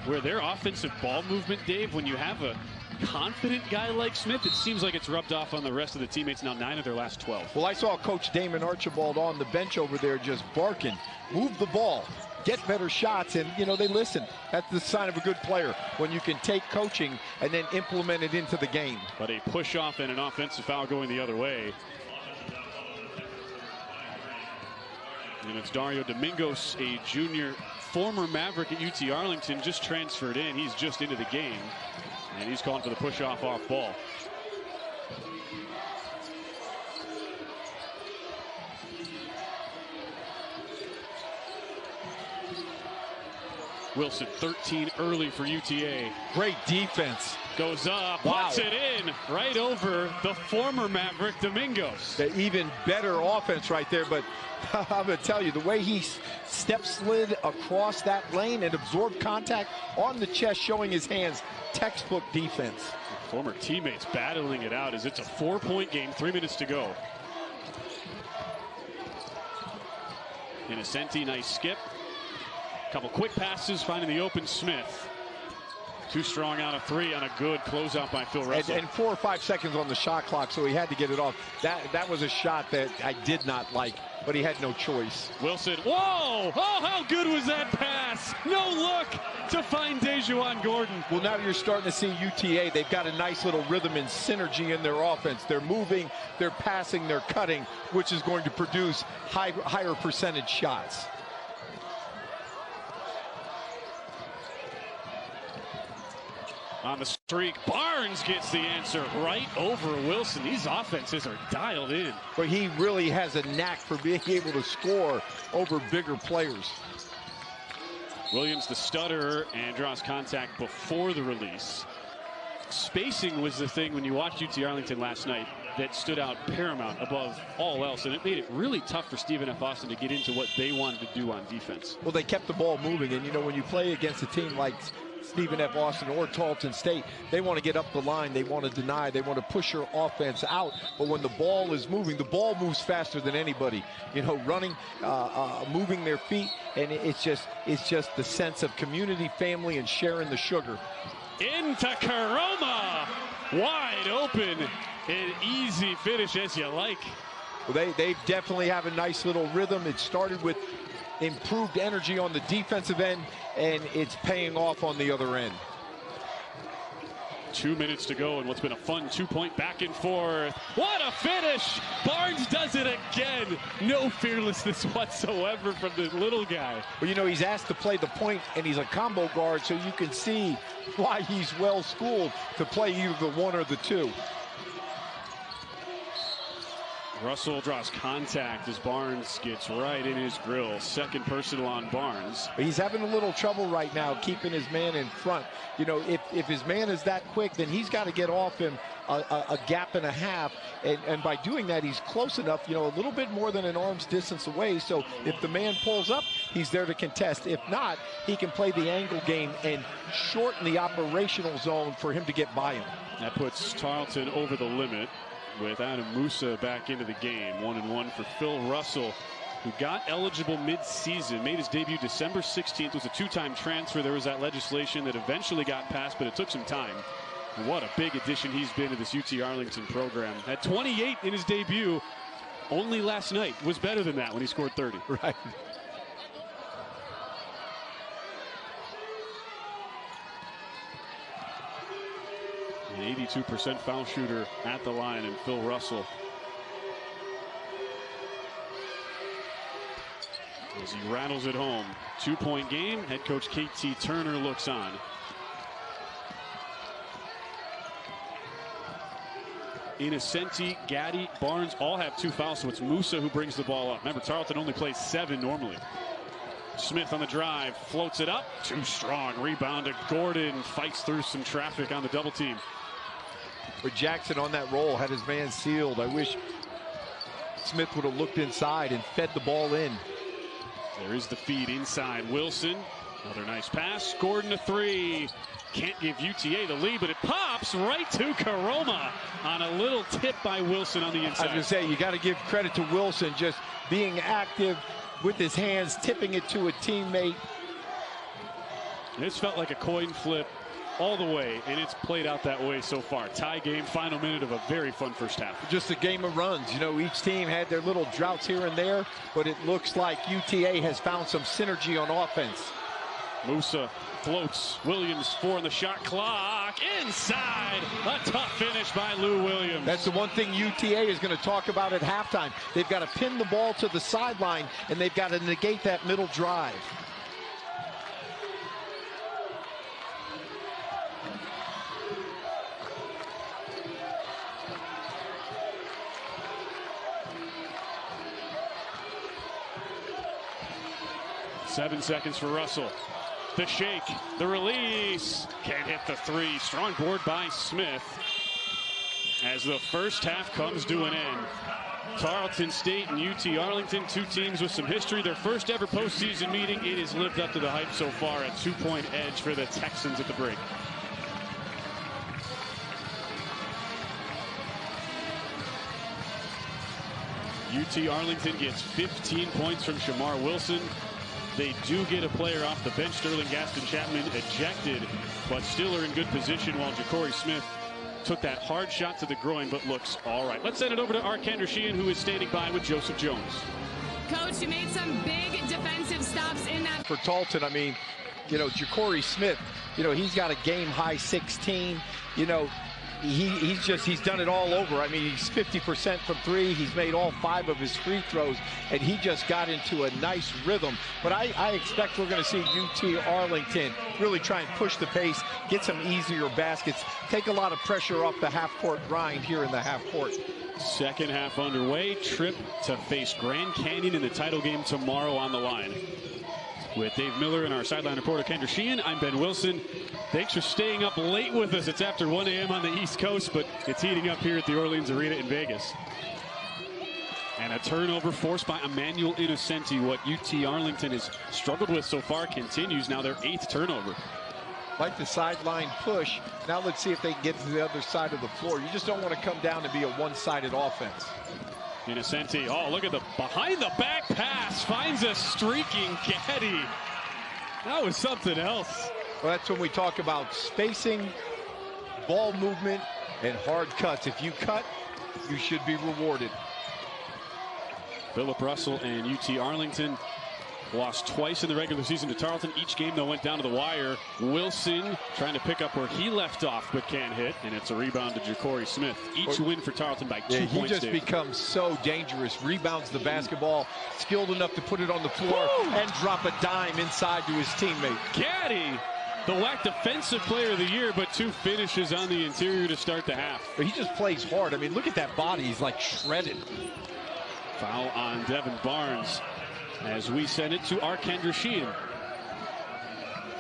where their offensive ball movement, Dave, when you have a confident guy like Smith, it seems like it's rubbed off on the rest of the teammates. Now 9 of their last 12. Well, I saw Coach Damon Archibald on the bench over there just barking, move the ball, get better shots, and, you know, they listen. That's the sign of a good player, when you can take coaching and then implement it into the game. But a push-off and an offensive foul going the other way. And it's Dario Domingos, a junior, former Maverick at UT Arlington, just transferred in. He's just into the game. And he's calling for the push-off off ball. Wilson, 13 early for UTA. Great defense. Goes up, puts it in, right over the former Maverick, Domingos. The even better offense right there, but I'm going to tell you, the way he step slid across that lane and absorbed contact on the chest, showing his hands, textbook defense. Former teammates battling it out as it's a 4-point game, 3 minutes to go. Innocenti, nice skip. Couple quick passes, finding the open Smith. Too strong out of 3 on a good closeout by Phil Russell. And 4 or 5 seconds on the shot clock, so he had to get it off. That was a shot that I did not like, but he had no choice. Wilson, whoa! Oh, how good was that pass? No look to find Dejuan Gordon. Well, now you're starting to see UTA. They've got a nice little rhythm and synergy in their offense. They're moving, they're passing, they're cutting, which is going to produce higher percentage shots. On the streak, Barnes gets the answer right over Wilson. These offenses are dialed in. But he really has a knack for being able to score over bigger players. Williams, the stutterer, and draws contact before the release. Spacing was the thing when you watched UT Arlington last night that stood out paramount above all else, and it made it really tough for Stephen F. Austin to get into what they wanted to do on defense. Well, they kept the ball moving, and you know, when you play against a team like Stephen F. Austin or Tarleton State, they want to get up the line, they want to deny, they want to push your offense out. But when the ball is moving, the ball moves faster than anybody. You know, running, moving their feet, and it's just the sense of community, family, and sharing the sugar. Into Karoma, wide open, an easy finish as you like. Well, they definitely have a nice little rhythm. It started with improved energy on the defensive end, and it's paying off on the other end. 2 minutes to go in what's been a fun 2-point back and forth. What a finish! Barnes does it again. No fearlessness whatsoever from the little guy. Well, you know, he's asked to play the point, and he's a combo guard, so you can see why he's well schooled to play either the one or the two. Russell draws contact as Barnes gets right in his grill. Second personal on Barnes. He's having a little trouble right now keeping his man in front. You know, if his man is that quick, then he's got to get off him a gap and a half. And by doing that, he's close enough, you know, a little bit more than an arm's distance away. So if the man pulls up, he's there to contest. If not, he can play the angle game and shorten the operational zone for him to get by him. That puts Tarleton over the limit, with Adam Musa back into the game. 1-1 for Phil Russell, who got eligible mid-season, made his debut December 16th, was a two-time transfer. There was that legislation that eventually got passed, but it took some time. And what a big addition he's been to this UT Arlington program. At 28 in his debut, only last night was better than that when he scored 30. Right. An 82% foul shooter at the line, and Phil Russell, as he rattles it home. 2-point game. Head coach KT Turner looks on. Innocenti, Gaddy, Barnes all have 2 fouls, so it's Musa who brings the ball up. Remember, Tarleton only plays 7 normally. Smith on the drive, floats it up, too strong. Rebound to Gordon, fights through some traffic on the double team. But Jackson on that roll had his man sealed. I wish Smith would have looked inside and fed the ball in. There is the feed inside. Wilson, another nice pass. Gordon a 3. Can't give UTA the lead, but it pops right to Karoma on a little tip by Wilson on the inside. I was going to say, you got to give credit to Wilson, just being active with his hands, tipping it to a teammate. This felt like a coin flip all the way, and it's played out that way so far. Tie game, final minute of a very fun first half. Just a game of runs. You know, each team had their little droughts here and there, but it looks like UTA has found some synergy on offense. Musa floats. Williams 4 on the shot clock. Inside. A tough finish by Lou Williams. That's the one thing UTA is going to talk about at halftime. They've got to pin the ball to the sideline, and they've got to negate that middle drive. Seven seconds for Russell. The shake, the release. Can't hit the 3. Strong board by Smith. As the first half comes to an end. Tarleton State and UT Arlington, 2 teams with some history. Their first ever postseason meeting. It has lived up to the hype so far. A 2-point edge for the Texans at the break. UT Arlington gets 15 points from Shemar Wilson. They do get a player off the bench. Sterling Gaston Chapman ejected, but still are in good position, while Ja'Cory Smith took that hard shot to the groin, but looks all right. Let's send it over to Art Kendrishian, who is standing by with Joseph Jones. Coach, you made some big defensive stops in that. For Tarleton, I mean, you know, Ja'Cory Smith, you know, he's got a game-high 16. You know, he's done it all over. I mean, he's 50% from 3. He's made all 5 of his free throws, and he just got into a nice rhythm. But I expect we're going to see UT Arlington really try and push the pace, get some easier baskets, take a lot of pressure off the half-court grind here in the half-court. Second half underway. Trip to face Grand Canyon in the title game tomorrow on the line. With Dave Miller and our sideline reporter Kendra Sheehan, I'm Ben Wilson. Thanks for staying up late with us. It's after 1 a.m. on the East Coast, but it's heating up here at the Orleans Arena in Vegas. And a turnover forced by Emmanuel Innocenti. What UT Arlington has struggled with so far continues. Now their 8th turnover. Like the sideline push. Now let's see if they can get to the other side of the floor. You just don't want to come down and be a one-sided offense. Innocenti, oh, look at the behind-the-back pass. Finds a streaking Gaddy. That was something else. Well, that's when we talk about spacing, ball movement, and hard cuts. If you cut, you should be rewarded. Philip Russell and UT Arlington lost twice in the regular season to Tarleton. Each game, though, went down to the wire. Wilson trying to pick up where he left off, but can't hit. And it's a rebound to Ja'Cory Smith. Each win for Tarleton by 2 points. He just becomes so dangerous. Rebounds the basketball, skilled enough to put it on the floor and drop a dime inside to his teammate. Gaddy, the WAC Defensive Player of the Year, but 2 finishes on the interior to start the half. But he just plays hard. I mean, look at that body. He's like shredded. Foul on Devin Barnes as we send it to our Kendra Sheehan.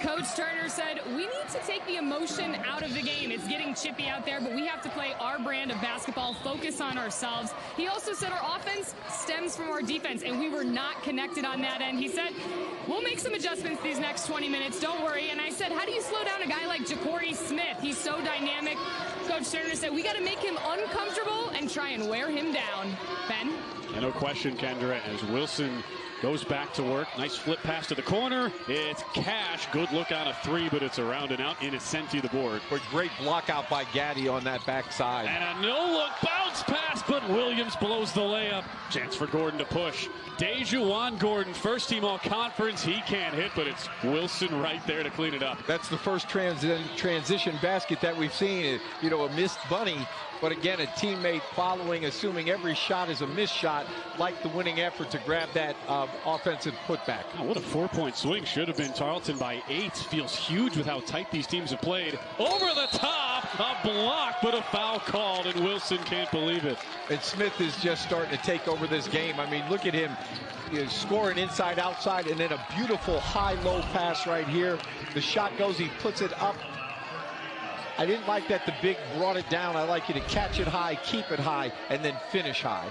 Coach Turner said, we need to take the emotion out of the game. It's getting chippy out there, but we have to play our brand of basketball, focus on ourselves. He also said our offense stems from our defense, and we were not connected on that end. He said, we'll make some adjustments these next 20 minutes, don't worry. And I said, how do you slow down a guy like Ja'Cory Smith? He's so dynamic. Coach Turner said, we got to make him uncomfortable and try and wear him down. Ben? And no question, Kendra, as Wilson goes back to work. Nice flip pass to the corner. It's Cash. Good look on a 3, but it's around and out. Innocenti the board. But great block out by Gaddy on that backside. And a no-look bounce pass, but Williams blows the layup. Chance for Gordon to push. Dejuan Gordon, first team all-conference. He can't hit, but it's Wilson right there to clean it up. That's the first transition basket that we've seen. You know, a missed bunny. But again, a teammate following, assuming every shot is a missed shot, like the winning effort to grab that offensive putback. Oh, what a 4-point swing. Should have been Tarleton by 8. Feels huge with how tight these teams have played. Over the top, a block, but a foul called, and Wilson can't believe it. And Smith is just starting to take over this game. I mean, look at him. He's scoring inside, outside, and then a beautiful high-low pass right here. The shot goes, he puts it up. I didn't like that the big brought it down. I like you to catch it high, keep it high, and then finish high.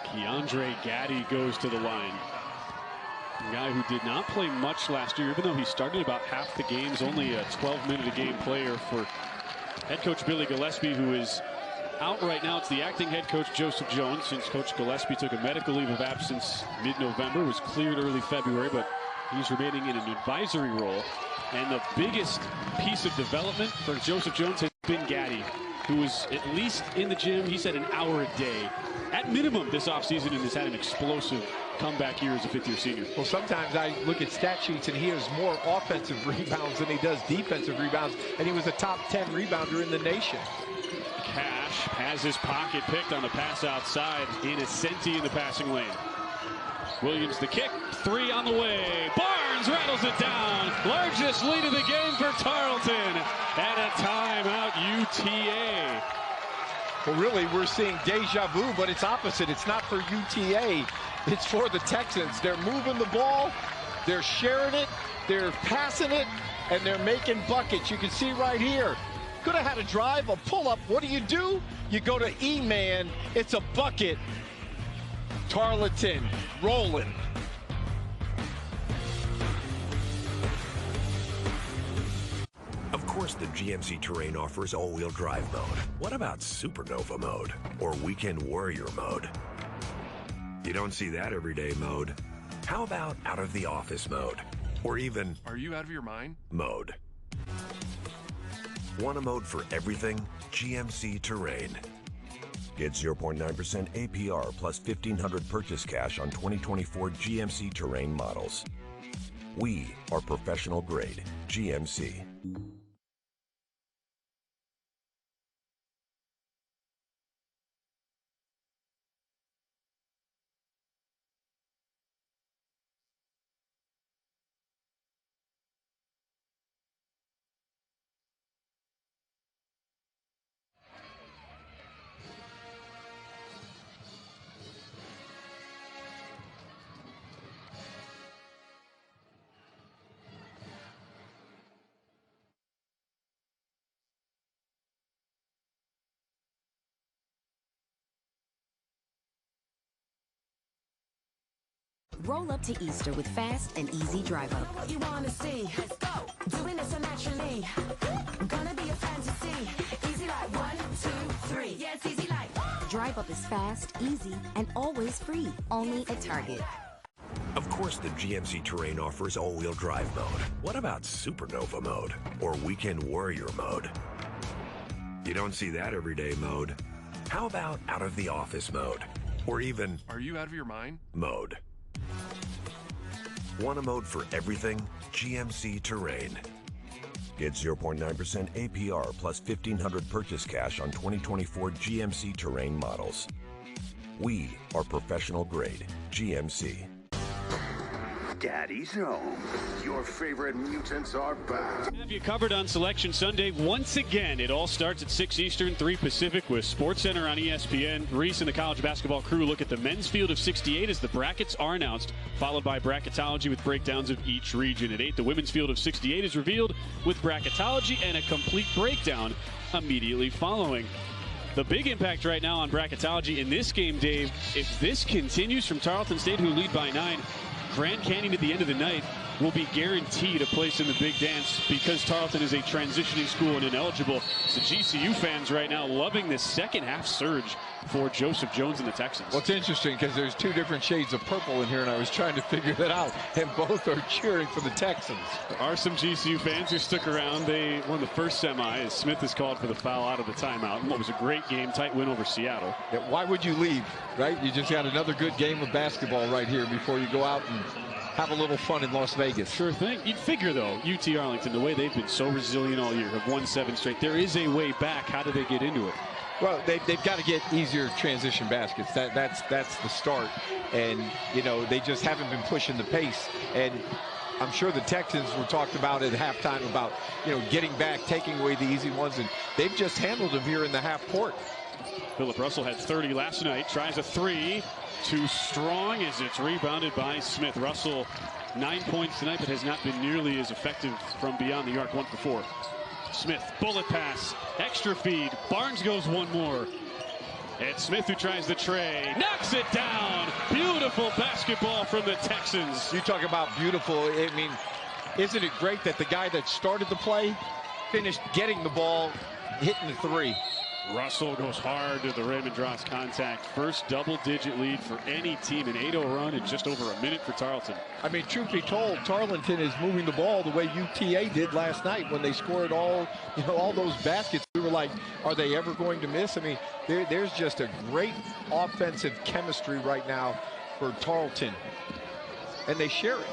Keandre Gaddy goes to the line. A guy who did not play much last year, even though he started about half the games, only a 12-minute-a-game player for head coach Billy Gillespie, who is out right now. It's the acting head coach Joseph Jones, since Coach Gillespie took a medical leave of absence mid-November, was cleared early February, but he's remaining in an advisory role. And the biggest piece of development for Joseph Jones has been Gaddy, who was at least in the gym, he said, an hour a day. At minimum this offseason, and has had an explosive comeback year as a fifth-year senior. Well, sometimes I look at stat sheets and he has more offensive rebounds than he does defensive rebounds, and he was a top 10 rebounder in the nation. Cash has his pocket picked on the pass outside. Innocenti in the passing lane. Williams the kick, 3 on the way. Barnes rattles it down. Largest lead of the game for Tarleton. At a timeout, UTA. Well, really, we're seeing deja vu, but it's opposite. It's not for UTA. It's for the Texans. They're moving the ball. They're sharing it. They're passing it. And they're making buckets. You can see right here. Could have had a drive, a pull-up. What do? You go to E-man. It's a bucket. Tarleton rolling. Of course, the GMC Terrain offers all-wheel drive mode. What about Supernova mode or Weekend Warrior mode? You don't see that everyday mode. How about out of the office mode? Or even... Are you out of your mind? Mode. Want a mode for everything? GMC Terrain. Get 0.9% APR plus $1,500 purchase cash on 2024 GMC Terrain models. We are professional grade GMC. Roll up to Easter with fast and easy drive up. What you wanna see? Let's go. Doing it so naturally. Gonna be a fantasy. Easy like 1, 2, 3. Yeah, it's easy like. Drive up is fast, easy, and always free. Only at Target. Of course, the GMC Terrain offers all-wheel drive mode. What about Supernova mode or Weekend Warrior mode? You don't see that everyday mode. How about out of the office mode? or even Are you out of your mind? mode. Want a mode for everything? GMC Terrain. Get 0.9% APR plus $1,500 purchase cash on 2024 GMC Terrain models. We are professional grade GMC. Daddy's home. Your favorite mutants are back. Have you covered on Selection Sunday once again. It all starts at 6 Eastern, 3 Pacific with SportsCenter on ESPN. Reese and the college basketball crew look at the men's field of 68 as the brackets are announced, followed by bracketology with breakdowns of each region. At 8, the women's field of 68 is revealed with bracketology and a complete breakdown immediately following. The big impact right now on bracketology in this game, Dave, if this continues from Tarleton State, who lead by 9, Grand Canyon at the end of the night will be guaranteed a place in the big dance because Tarleton is a transitioning school and ineligible. So GCU fans right now loving this second half surge for Joseph Jones and the Texans. Well, it's interesting because there's 2 different shades of purple in here, and I was trying to figure that out, and both are cheering for the Texans. There are some GCU fans who stuck around. They won the first semi as Smith is called for the foul out of the timeout. And what was a great game, tight win over Seattle. Yeah, why would you leave, right? You just got another good game of basketball right here before you go out and have a little fun in Las Vegas. Sure thing. You'd figure, though, UT Arlington, the way they've been so resilient all year, have won 7 straight. There is a way back. How do they get into it? Well, they've got to get easier transition baskets. That's the start. And, you know, they just haven't been pushing the pace. And I'm sure the Texans were talked about at halftime about, you know, getting back, taking away the easy ones. And they've just handled them here in the half court. Philip Russell had 30 last night. Tries a 3. Too strong as it's rebounded by Smith. Russell, 9 points tonight, but has not been nearly as effective from beyond the arc. 1 for 4. Smith, bullet pass, extra feed. Barnes goes one more. And Smith, who tries the tray, knocks it down. Beautiful basketball from the Texans. You talk about beautiful. I mean, isn't it great that the guy that started the play finished getting the ball, hitting the 3? Russell goes hard to the rim and draws contact. First double-digit lead for any team. An 8-0 run in just over a minute for Tarleton. I mean, truth be told, Tarleton is moving the ball the way UTA did last night when they scored all those baskets. We were like, are they ever going to miss? I mean, there's just a great offensive chemistry right now for Tarleton, and they share it.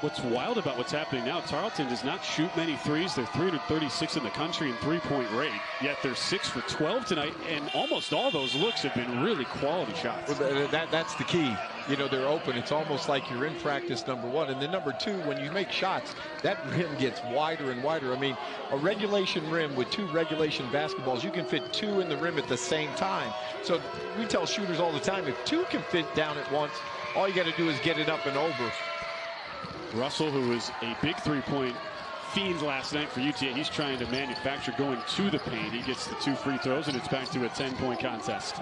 What's wild about what's happening now, Tarleton does not shoot many threes. They're 336 in the country in three-point rate, yet they're 6 for 12 tonight, and almost all those looks have been really quality shots. Well, that's the key. You know, they're open. It's almost like you're in practice, number 1. And then number 2, when you make shots, that rim gets wider and wider. I mean, a regulation rim with 2 regulation basketballs, you can fit 2 in the rim at the same time. So we tell shooters all the time, if 2 can fit down at once, all you got to do is get it up and over. Russell, who was a big three-point fiend last night for UTA, he's trying to manufacture going to the paint. He gets the 2 free throws, and it's back to a 10-point contest.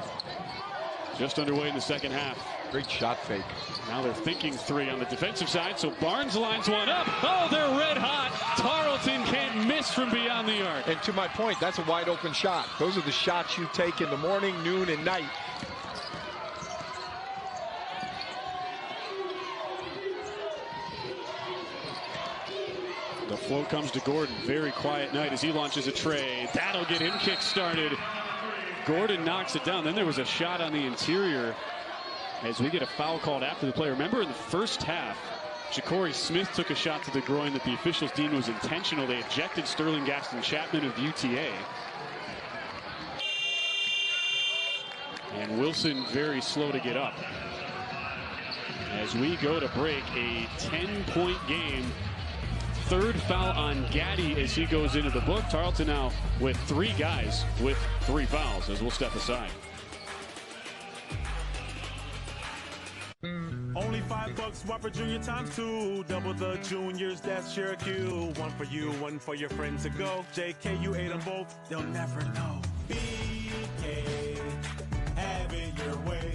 Just underway in the second half. Great shot fake. Now they're thinking 3 on the defensive side, so Barnes lines one up. Oh, they're red hot. Tarleton can't miss from beyond the arc. And to my point, that's a wide open shot. Those are the shots you take in the morning, noon, and night. The float comes to Gordon. Very quiet night as he launches a tray. That'll get him kick-started. Gordon knocks it down. Then there was a shot on the interior as we get a foul called after the play. Remember in the first half, Ja'Cory Smith took a shot to the groin that the officials deemed was intentional. They ejected Sterling Gaston Chapman of UTA. And Wilson very slow to get up. As we go to break, a 10-point game. 3rd foul on Gaddy as he goes into the book. Tarleton now with 3 guys with 3 fouls as we'll step aside. Only $5 Whopper Junior times 2. Double the juniors, that's Cherokee. 1 for you, 1 for your friends to go. JK, you ate them both, they'll never know. BK, have it your way.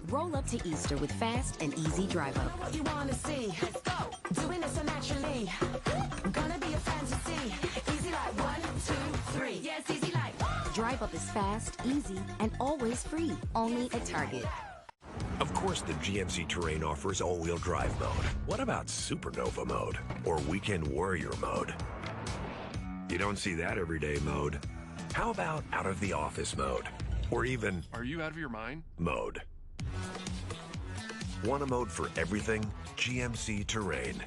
Roll up to Easter with fast and easy drive up. What you wanna see? Let's go. Doing it so naturally. Gonna be a fantasy. Easy like 1, 2, 3. Yeah, it's easy like. Drive up is fast, easy, and always free. Only at Target. Of course, the GMC Terrain offers all-wheel drive mode. What about Supernova mode or Weekend Warrior mode? You don't see that everyday mode. How about out of the office mode or even... Are you out of your mind? Mode. Want a mode for everything? GMC Terrain.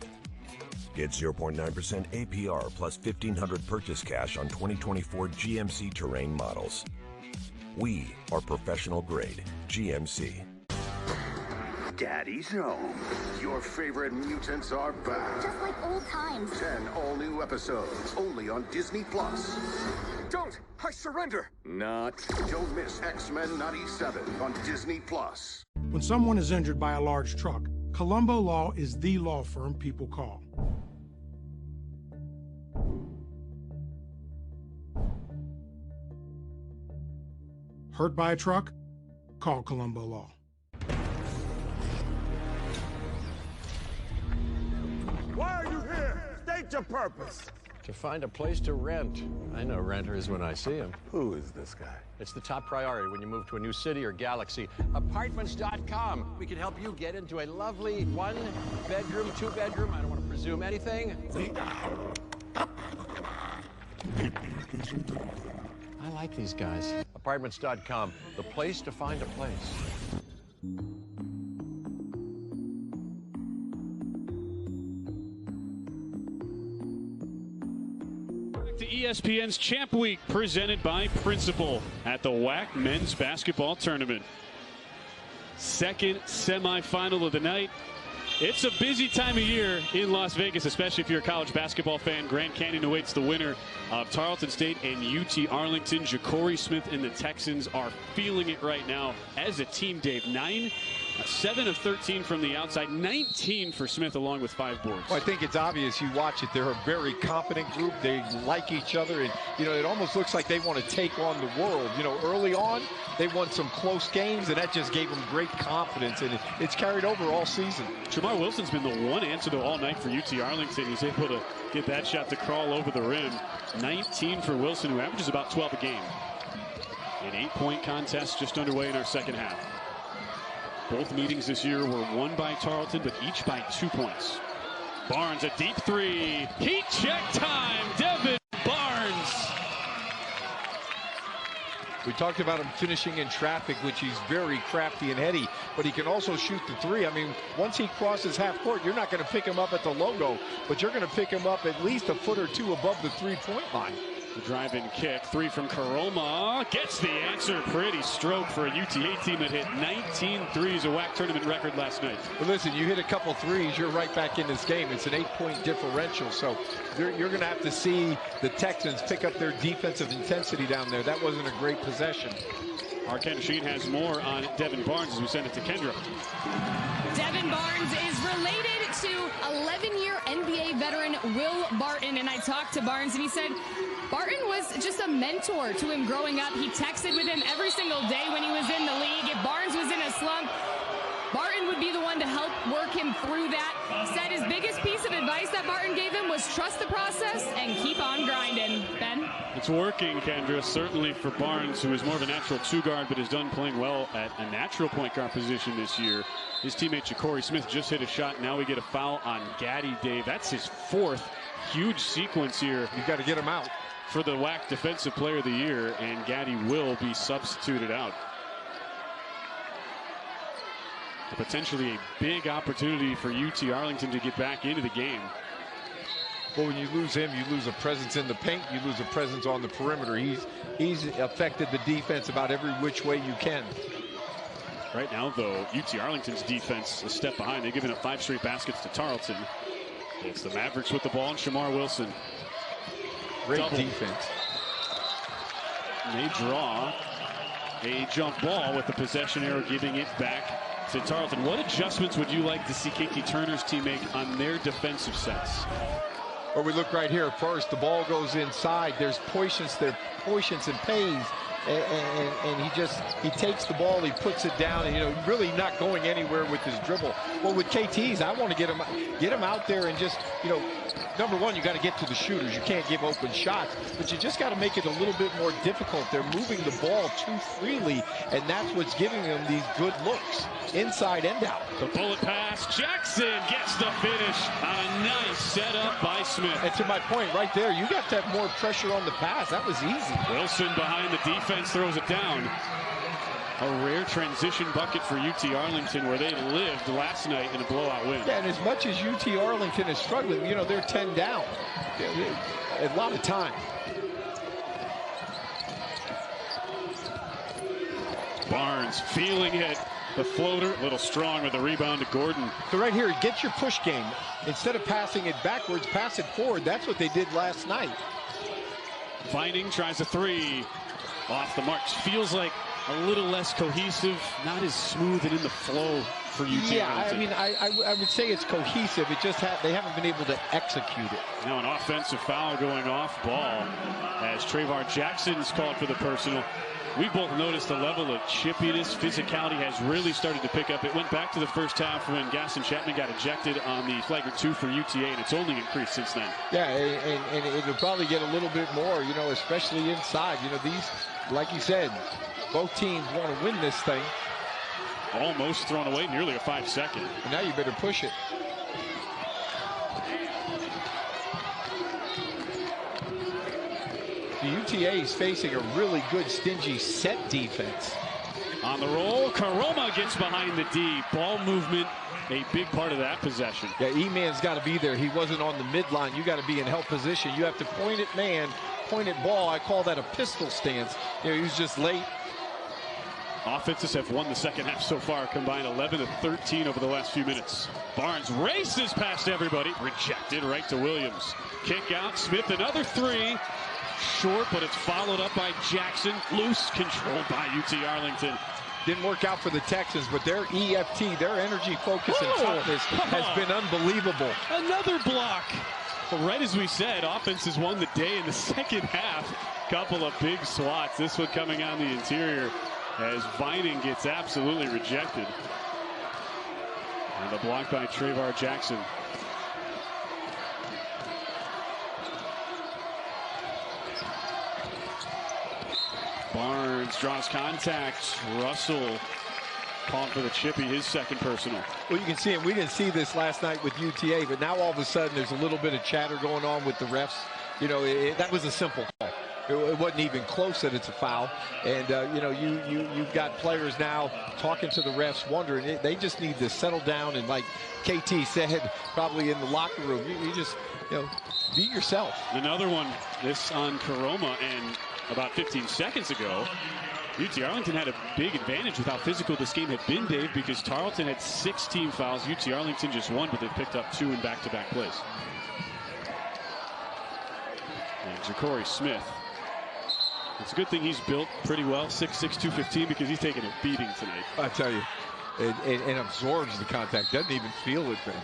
Get 0.9% APR plus $1,500 purchase cash on 2024 GMC Terrain models. We are professional grade GMC. Daddy's home. Your favorite mutants are back. Just like old times. 10 all-new episodes, only on Disney Plus. Don't! I surrender! Not. Don't miss X-Men 97 on Disney Plus. When someone is injured by a large truck, Colombo Law is the law firm people call. Hurt by a truck? Call Colombo Law. Why are you here? State your purpose. To find a place to rent. I know renters when I see them. Who is this guy? It's the top priority when you move to a new city or galaxy. Apartments.com. We can help you get into a lovely one-bedroom, two-bedroom. I don't want to presume anything. I like these guys. Apartments.com, the place to find a place. To ESPN's Champ Week, presented by Principal at the WAC Men's Basketball Tournament. Second semifinal of the night. It's a busy time of year in Las Vegas, especially if you're a college basketball fan. Grand Canyon awaits the winner of Tarleton State and UT Arlington. Ja'Cory Smith and the Texans are feeling it right now as a team, Dave. 7 of 13 from the outside, 19 for Smith along with 5 boards. Well, I think it's obvious. You watch it. They're a very competent group. They like each other. And, it almost looks like they want to take on the world. Early on, they won some close games, and that just gave them great confidence. And it's carried over all season. Shemar Wilson's been the one answer to all night for UT Arlington. He's able to get that shot to crawl over the rim. 19 for Wilson, who averages about 12 a game. An 8-point contest just underway in our second half. Both meetings this year were won by Tarleton, but each by 2 points. Barnes, a deep three. Heat check time. Devin Barnes. We talked about him finishing in traffic, which he's very crafty and heady, but he can also shoot the three. I mean, once he crosses half court, you're not going to pick him up at the logo, but you're going to pick him up at least a foot or two above the three-point line. The drive-in kick, 3 from Karoma, gets the answer. Pretty stroke for a UTA team that hit 19 threes, a WAC tournament record last night. But listen, you hit a couple threes, you're right back in this game. It's an 8-point differential, so you're going to have to see the Texans pick up their defensive intensity down there. That wasn't a great possession. Our Kendra Sheen has more on Devin Barnes as we send it to Kendra. Devin Barnes is related to 11-year NBA veteran Will Barton, and I talked to Barnes, and he said Barton was just a mentor to him growing up. He texted with him every single day when he was in the league. If Barnes was in a slump, Barton would be the one to help work him through that. Said his biggest piece of advice that Barton gave him was trust the process and keep on grinding. Ben? It's working, Kendra, certainly for Barnes, who is more of a natural two-guard, but has done playing well at a natural point guard position this year. His teammate Ja'Cory Smith just hit a shot. Now we get a foul on Gaddy, Dave. That's his 4th huge sequence here. You've got to get him out. For the WAC Defensive Player of the Year, and Gaddy will be substituted out. Potentially a big opportunity for UT Arlington to get back into the game. Well, when you lose him, you lose a presence in the paint, you lose a presence on the perimeter. He's affected the defense about every which way you can. Right now, though, UT Arlington's defense a step behind. They've given up 5 straight baskets to Tarleton. It's the Mavericks with the ball, and Shemar Wilson. Great Double. defense. And they draw a jump ball with the possession arrow, giving it back to Tarleton. What adjustments would you like to see Katie Turner's team make on their defensive sets? Well, we look right here. First, the ball goes inside. There's Poitiance and Pays. And he takes the ball, he puts it down, and really not going anywhere with his dribble. Well, with KT's, I want to get him out there and just, number one, you got to get to the shooters. You can't give open shots, but you just got to make it a little bit more difficult. They're moving the ball too freely, and that's what's giving them these good looks, inside and out. The bullet pass, Jackson gets the finish on a nice setup by Smith. And to my point right there, you got to have more pressure on the pass. That was easy. Wilson behind the defense throws it down. A rare transition bucket for UT Arlington, where they lived last night in a blowout win. Yeah, and as much as UT Arlington is struggling, you know, they're 10 down. A lot of time. Barnes feeling it. The floater, a little strong with the rebound to Gordon. So right here, get your push game. Instead of passing it backwards, pass it forward. That's what they did last night. Vining tries a three. Off the mark. Feels like a little less cohesive, not as smooth and in the flow for UT Yeah, Arlington. I mean, I would say it's cohesive. It just they haven't been able to execute it. Now an offensive foul going off ball as Trayvon Jackson's called for the personal. We both noticed the level of chippiness, physicality has really started to pick up. It went back to the first half when Gaston Chapman got ejected on the flagrant 2 for UTA, and it's only increased since then. Yeah, and it'll probably get a little bit more, you know, especially inside. You know, these, like you said, both teams want to win this thing. Almost thrown away, nearly a 5-second. And now you better push it. The UTA is facing a really good stingy set defense. On the roll, Karoma gets behind the D. Ball movement, a big part of that possession. Yeah, E-Man's got to be there. He wasn't on the midline. You got to be in help position. You have to point at man, point at ball. I call that a pistol stance. You know, he was just late. Offenses have won the second half so far, combined 11-13 over the last few minutes. Barnes races past everybody. Rejected right to Williams. Kick out, Smith another three. Short, but it's followed up by Jackson. Loose, controlled by UT Arlington. Didn't work out for the Texans, but their EFT, their energy, focus, and toughness has been unbelievable. Another block. But right as we said, offenses won the day in the second half. Couple of big swats. This one coming on the interior as Vining gets absolutely rejected. And the block by Trayvon Jackson. Barnes draws contact. Russell called for the chippy, his second personal. Well, you can see, and we didn't see this last night with UTA, but now all of a sudden there's a little bit of chatter going on with the refs. You know, that was a simple call. It wasn't even close that it's a foul. And, you know, you've got players now talking to the refs, wondering, they just need to settle down. And like KT said, probably in the locker room, you just, you know, be yourself. Another one, this on Karoma, and about 15 seconds ago, UT Arlington had a big advantage with how physical this game had been, Dave, because Tarleton had 6 team fouls. UT Arlington just 1, but they picked up 2 in back-to-back plays. And Ja'Cory Smith. It's a good thing he's built pretty well, 6'6", 215, because he's taking a beating tonight. I tell you, and absorbs the contact, doesn't even feel it, man.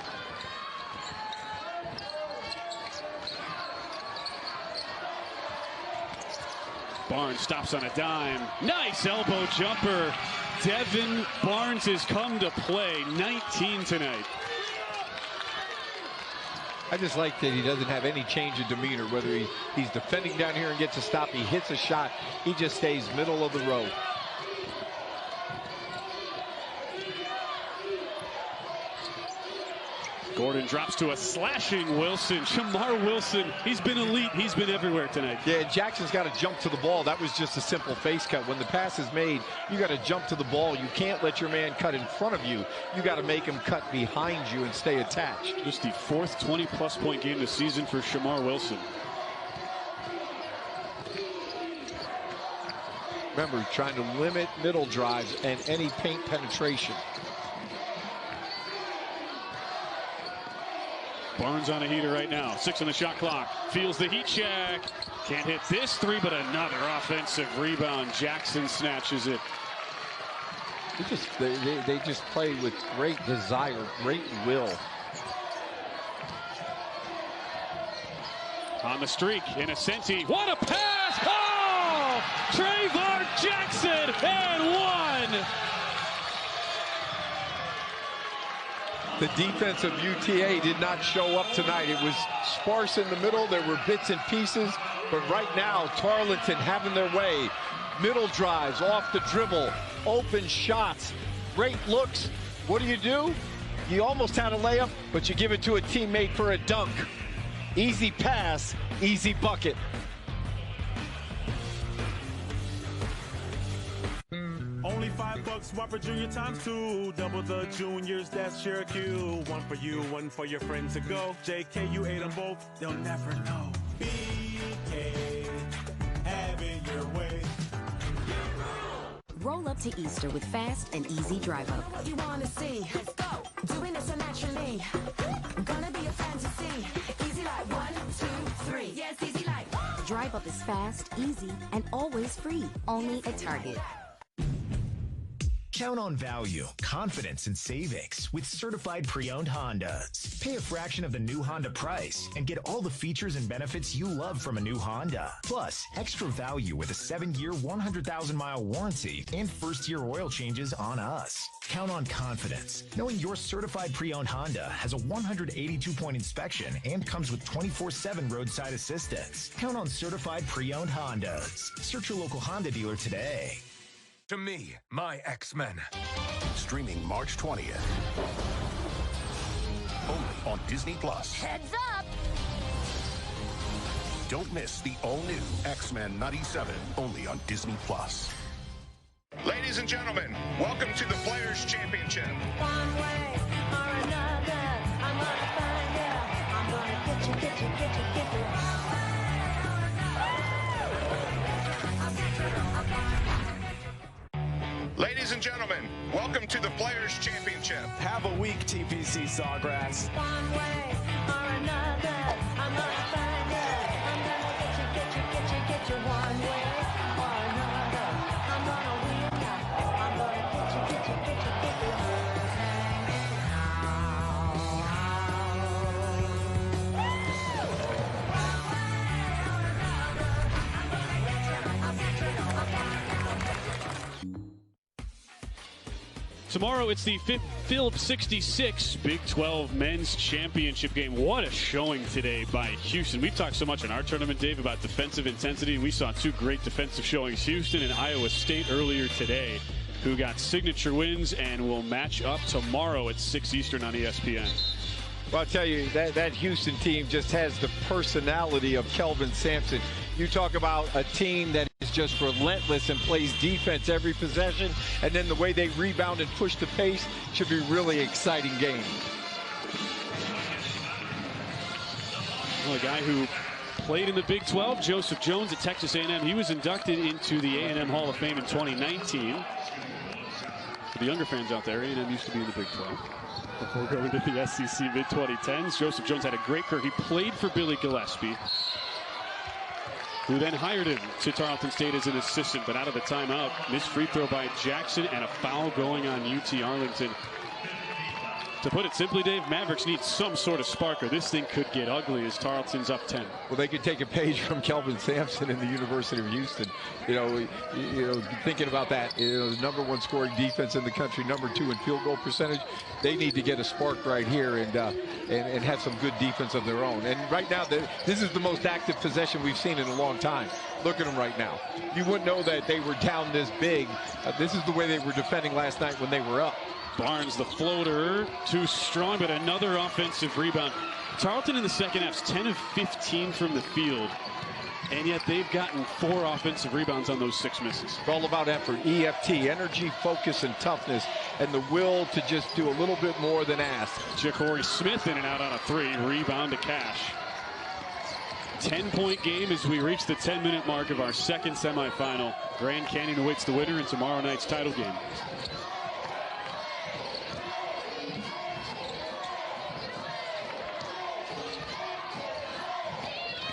Barnes stops on a dime. Nice elbow jumper. Devin Barnes has come to play. 19 tonight. I just like that he doesn't have any change in demeanor, whether he's defending down here and gets a stop, he hits a shot, he just stays middle of the road. Gordon drops to a slashing Wilson. Shemar Wilson, he's been elite. He's been everywhere tonight. Yeah, Jackson's got to jump to the ball. That was just a simple face cut. When the pass is made, you got to jump to the ball. You can't let your man cut in front of you. You got to make him cut behind you and stay attached. Just the 4th 20-plus point game this season for Shemar Wilson. Remember, trying to limit middle drives and any paint penetration. Barnes on a heater right now. 6 on the shot clock. Feels the heat check. Can't hit this 3, but another offensive rebound. Jackson snatches it. They just play with great desire, great will. On the streak, Innocenti. What a pass! Oh! Trayvon Jackson and 1! The defense of UTA did not show up tonight. It was sparse in the middle. There were bits and pieces. But right now, Tarleton having their way. Middle drives, off the dribble, open shots, great looks. What do? You almost had a layup, but you give it to a teammate for a dunk. Easy pass, easy bucket. Only 5 bucks, Whopper Junior ×2. Double the juniors, that's Cherokee. One for you, one for your friends to go. JK, you ate them both, they'll never know. BK, have it your way. Roll up to Easter with fast and easy drive up. What you wanna see? Let's go. Doing it so naturally. Gonna be a fantasy. Easy like 1, 2, 3. Yes, easy like. Drive up is fast, easy, and always free. Only at Target. Count on value, confidence, and savings with certified pre-owned Hondas. Pay a fraction of the new Honda price and get all the features and benefits you love from a new Honda. Plus, extra value with a 7-year, 100,000-mile warranty and first-year oil changes on us. Count on confidence, knowing your certified pre-owned Honda has a 182-point inspection and comes with 24/7 roadside assistance. Count on certified pre-owned Hondas. Search your local Honda dealer today. To me, my X-Men. Streaming March 20th. Only on Disney Plus. Heads up! Don't miss the all-new X-Men 97, only on Disney Plus. Ladies and gentlemen, welcome to the Players' Championship. One way or another, I'm gonna find you. I'm gonna get you, get you, get you, get you. Ladies and gentlemen, welcome to the Players' Championship. Have a week, TPC Sawgrass. One way or another, I'm gonna find you. I'm gonna get you, get you, get you, get you. One way or another, I'm gonna win ya. I'm gonna get you, get you, get you, get you. Tomorrow, it's the Phillips 66 Big 12 Men's Championship game. What a showing today by Houston. We've talked so much in our tournament, Dave, about defensive intensity, and we saw two great defensive showings. Houston and Iowa State earlier today, who got signature wins and will match up tomorrow at 6 Eastern on ESPN. Well, I'll tell you, that Houston team just has the personality of Kelvin Sampson. You talk about a team that is just relentless and plays defense every possession, and then the way they rebound and push the pace should be really exciting game. Well, a guy who played in the Big 12, Joseph Jones at Texas A&M. He was inducted into the A&M Hall of Fame in 2019. For the younger fans out there, A&M used to be in the Big 12. Before going to the SEC mid-2010s, Joseph Jones had a great career. He played for Billy Gillespie, who then hired him to Tarleton State as an assistant, but out of the timeout, missed free throw by Jackson and a foul going on UT Arlington. To put it simply, Dave, Mavericks need some sort of spark, or this thing could get ugly as Tarleton's up 10. Well, they could take a page from Kelvin Sampson in the University of Houston. You know, thinking about that, the #1 scoring defense in the country, #2 in field goal percentage. They need to get a spark right here and have some good defense of their own. And right now, this is the most active possession we've seen in a long time. Look at them right now. You wouldn't know that they were down this big. This is the way they were defending last night when they were up. Barnes, the floater, too strong, but another offensive rebound. Tarleton in the second half's 10 of 15 from the field, and yet they've gotten 4 offensive rebounds on those 6 misses. It's all about effort, EFT, energy, focus, and toughness, and the will to just do a little bit more than ask. Ja'Cory Smith in and out on a 3, rebound to Cash. 10-point game as we reach the 10-minute mark of our second semifinal. Grand Canyon awaits the winner in tomorrow night's title game.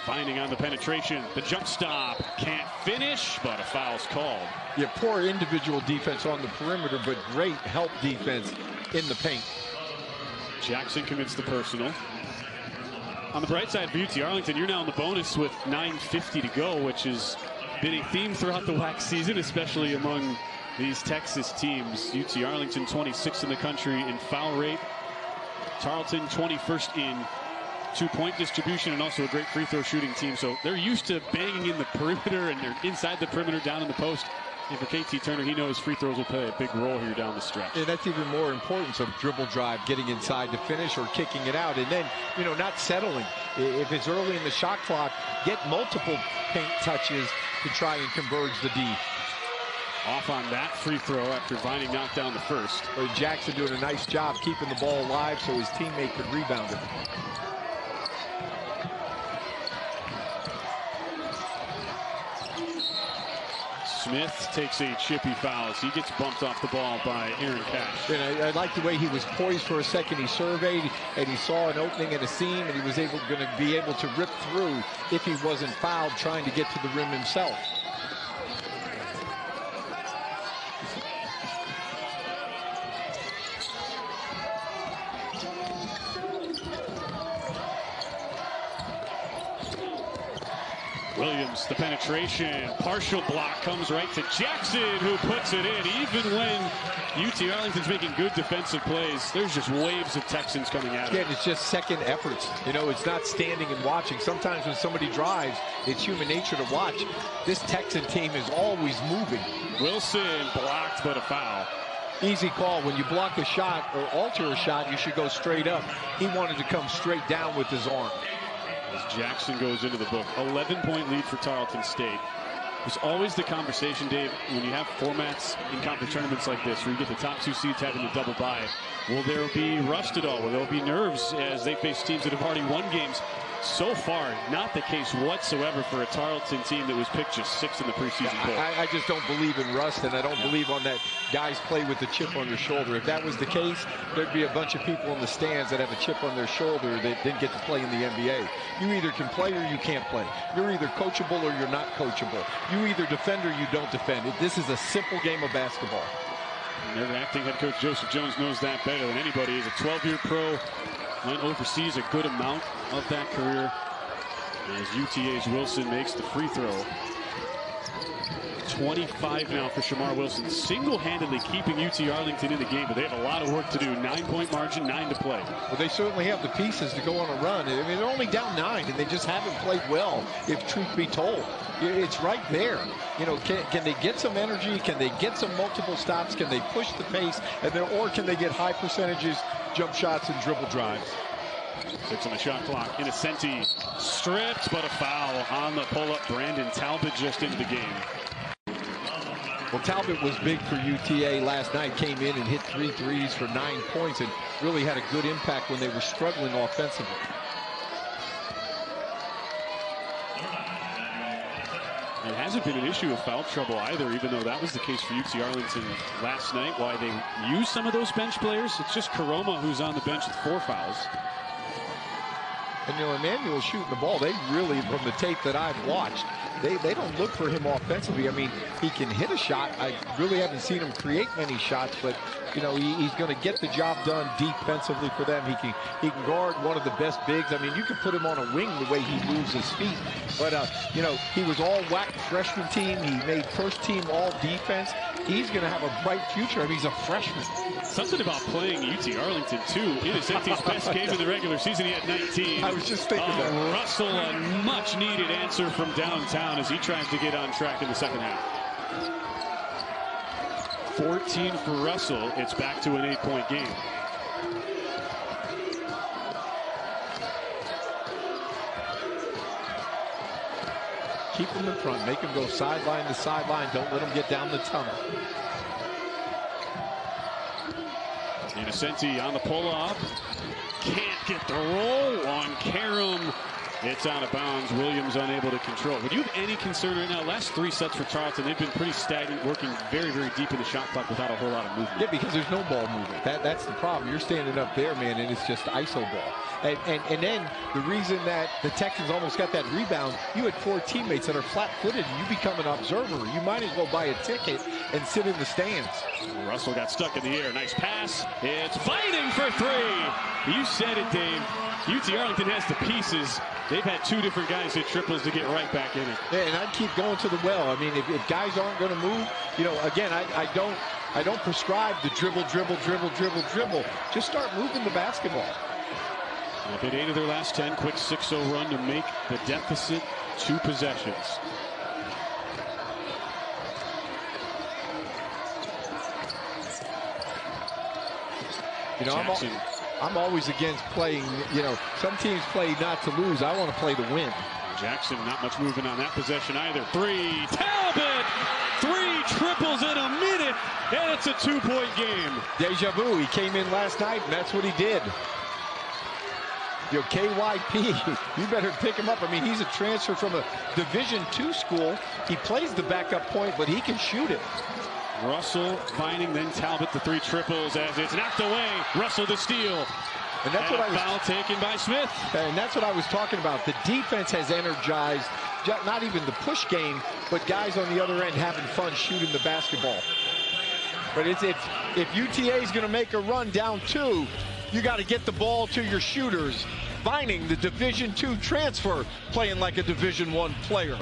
Finding on the penetration, the jump stop, can't finish, but a foul's called. Yeah, poor individual defense on the perimeter, but great help defense in the paint. Jackson commits the personal. On the bright side for UT Arlington, you're now in the bonus with 9:50 to go, which has been a theme throughout the WAC season, especially among these Texas teams. UT Arlington 26th in the country in foul rate. Tarleton 21st in 2-point distribution, and also a great free throw shooting team. So they're used to banging in the perimeter, and they're inside the perimeter down in the post. And for KT Turner, he knows free throws will play a big role here down the stretch. And that's even more importance of dribble drive, getting inside to finish or kicking it out. And then, not settling. If it's early in the shot clock, get multiple paint touches to try and converge the D. off on that free throw after Vining knocked down the first. Jackson doing a nice job keeping the ball alive so his teammate could rebound it. Smith takes a chippy foul as he gets bumped off the ball by Aaron Cash. And I like the way he was poised for a second. He surveyed and he saw an opening and a seam, and he was going to be able to rip through if he wasn't fouled trying to get to the rim himself. Williams, the penetration, partial block comes right to Jackson, who puts it in. Even when UT Arlington's making good defensive plays, there's just waves of Texans coming at Again, it's just second efforts. You know, it's not standing and watching. Sometimes when somebody drives, it's human nature to watch. This Texan team is always moving. Wilson blocked, but a foul. Easy call. When you block a shot or alter a shot, you should go straight up. He wanted to come straight down with his arm. As Jackson goes into the book, 11-point lead for Tarleton State. There's always the conversation, Dave, when you have formats in conference tournaments like this, where you get the top two seeds having the double bye. Will there be rust at all? Will there be nerves as they face teams that have already won games? So far, not the case whatsoever for a Tarleton team that was picked just 6th in the preseason poll. I just don't believe in rust, and I don't believe on that guys play with the chip on their shoulder. If that was the case, there'd be a bunch of people in the stands that have a chip on their shoulder that didn't get to play in the NBA. You either can play or you can't play. You're either coachable or you're not coachable. You either defend or you don't defend. This is a simple game of basketball. And their acting head coach Joseph Jones knows that better than anybody. He's a 12-year pro. Went overseas a good amount of that career. As UTA's Wilson makes the free throw. 25 now for Shemar Wilson, single-handedly keeping UT Arlington in the game, but they have a lot of work to do. 9-point margin, 9 to play. Well, they certainly have the pieces to go on a run. I mean, they're only down 9, and they just haven't played well, if truth be told. It's right there. You know, can they get some energy? Can they get some multiple stops? Can they push the pace? And then, or can they get high percentages, jump shots, and dribble drives? 6 on the shot clock. Innocenti stripped, but a foul on the pull-up. Brandon Talbot just into the game. Well, Talbot was big for UTA last night. Came in and hit 3 threes for 9 points and really had a good impact when they were struggling offensively. It hasn't been an issue of foul trouble either, even though that was the case for UT Arlington last night. Why they used some of those bench players, it's just Karoma who's on the bench with 4 fouls. And, you know, Emmanuel's shooting the ball. They really, from the tape that I've watched, they don't look for him offensively. I mean, he can hit a shot. I really haven't seen him create many shots, but, you know, he's going to get the job done defensively for them. He can guard one of the best bigs. I mean, you can put him on a wing the way he moves his feet. But, you know, he was all WAC freshman team. He made first team all defense. He's going to have a bright future. I mean, he's a freshman. Something about playing UT Arlington, too. Innocenti's best game in the regular season, he had 19. I was just thinking that. Russell, a much-needed answer from downtown as he tries to get on track in the second half. 14 for Russell. It's back to an 8-point game. Keep him in front. Make him go sideline to sideline. Don't let him get down the tunnel. Innocenti on the pull-up. Can't get the roll on Karam. It's out of bounds. Williams unable to control. Would you have any concern right now? Last 3 sets for Tarleton, they've been pretty stagnant, working very, very deep in the shot clock without a whole lot of movement. Yeah, because there's no ball movement. That's the problem. You're standing up there, man, and it's just ISO ball. And then the reason that the Texans almost got that rebound, you had 4 teammates that are flat-footed, and you become an observer. You might as well buy a ticket and sit in the stands. Russell got stuck in the air. Nice pass. It's fighting for 3. You said it, Dave. UT Arlington has the pieces. They've had 2 different guys hit triples to get right back in it. Yeah, and I'd keep going to the well. I mean, if guys aren't going to move, you know, again, I don't prescribe the dribble. Just start moving the basketball. They've hit 8 of their last 10. Quick 6-0 run to make the deficit 2 possessions. You know, I'm always against playing, you know, some teams play not to lose. I want to play to win. Jackson, not much movement on that possession either. 3, Talbot! 3 triples in a it's a 2-point game. Deja vu. He came in last night, and that's what he did. KYP, you better pick him up. I mean, he's a transfer from a Division II school. He plays the backup point, but he can shoot it. Russell finding, then Talbot the 3 triples as it's knocked away. Russell the steal. And that's what I was, foul taken by Smith. And that's what I was talking about. The defense has energized, not even the push game, but guys on the other end having fun shooting the basketball. But if UTA is going to make a run down 2, you got to get the ball to your shooters. Vining, the Division II transfer, playing like a Division I player.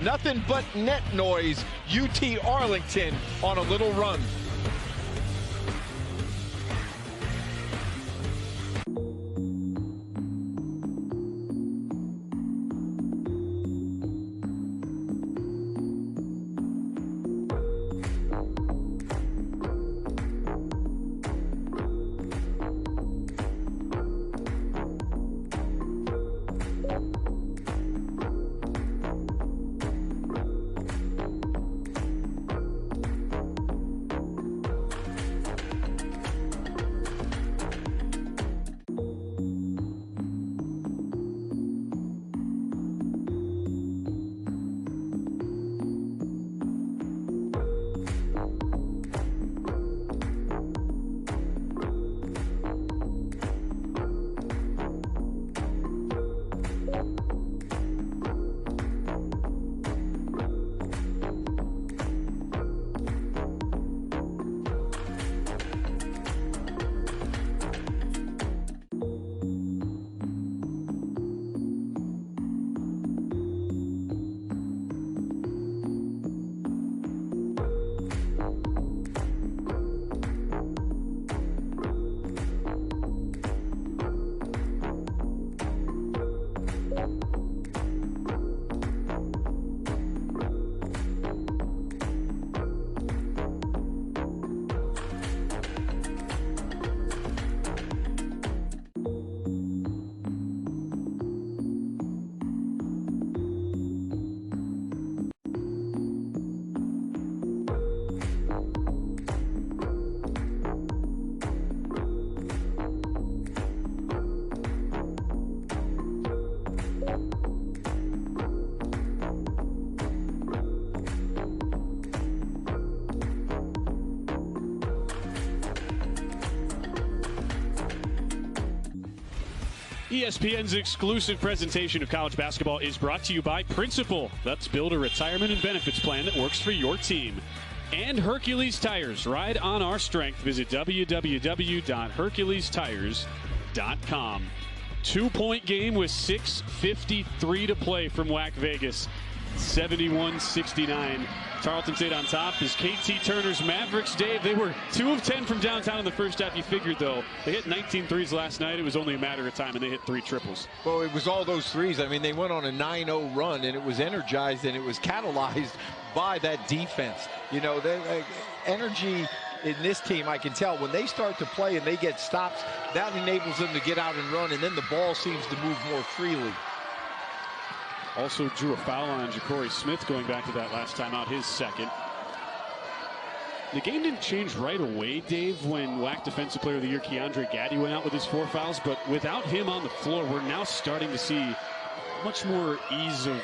Nothing but net noise. UT Arlington on a little run. ESPN's exclusive presentation of college basketball is brought to you by Principal. Let's build a retirement and benefits plan that works for your team. And Hercules Tires. Ride on our strength. Visit www.herculestires.com. 2-point game with 6:53 to play from WAC Vegas. 71-69. Tarleton stayed on top. Is KT Turner's Mavericks. Dave, they were 2 of 10 from downtown in the first half. You figured, though, they hit 19 threes last night. It was only a matter of time, and they hit 3 triples. Well, it was all those threes. I mean, they went on a 9-0 run, and it was energized, and it was catalyzed by that defense. You know, energy in this team, I can tell, when they start to play and they get stops, that enables them to get out and run, and then the ball seems to move more freely. Also drew a foul on Ja'Cory Smith going back to that last time out, his second. The game didn't change right away, Dave, when WAC Defensive Player of the Year Keandre Gaddy went out with his 4 fouls. But without him on the floor, we're now starting to see much more ease of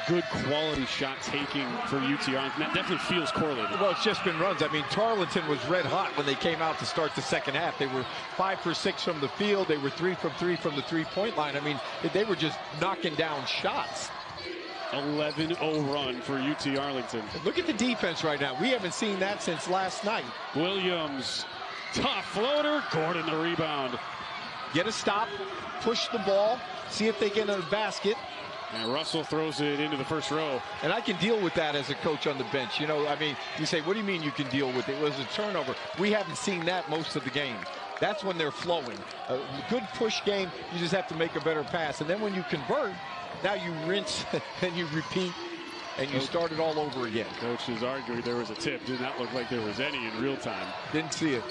good quality shot taking for UT Arlington. That definitely feels correlated. Well, it's just been runs. I mean, Tarleton was red hot when they came out to start the second half. They were 5 for 6 from the field. They were 3 from 3 from the three-point line. I mean, they were just knocking down shots. 11-0 run for UT Arlington. Look at the defense right now. We haven't seen that since last night. Williams, tough floater. Gordon the rebound. Get a stop, push the ball, see if they get a basket. And Russell throws it into the first row. And I can deal with that as a coach on the bench. You know, I mean, you say, what do you mean you can deal with it? It was a turnover. We haven't seen that most of the game. That's when they're flowing. A good push game, you just have to make a better pass. And then when you convert, now you rinse and you repeat and you start it all over again. Coach is arguing there was a tip. Did not look like there was any in real time. Didn't see it.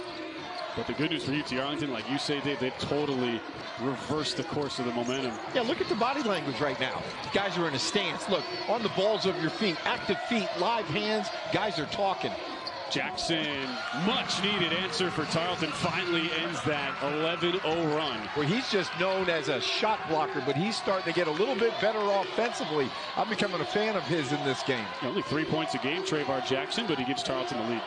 But the good news for UT Arlington, like you say, Dave, they've totally reversed the course of the momentum. Yeah, look at the body language right now. Guys are in a stance. Look, on the balls of your feet, active feet, live hands. Guys are talking. Jackson, much needed answer for Tarleton, finally ends that 11-0 run. Well, he's just known as a shot blocker, but he's starting to get a little bit better offensively. I'm becoming a fan of his in this game. Only 3 points a game, Travar Jackson, but he gives Tarleton the lead.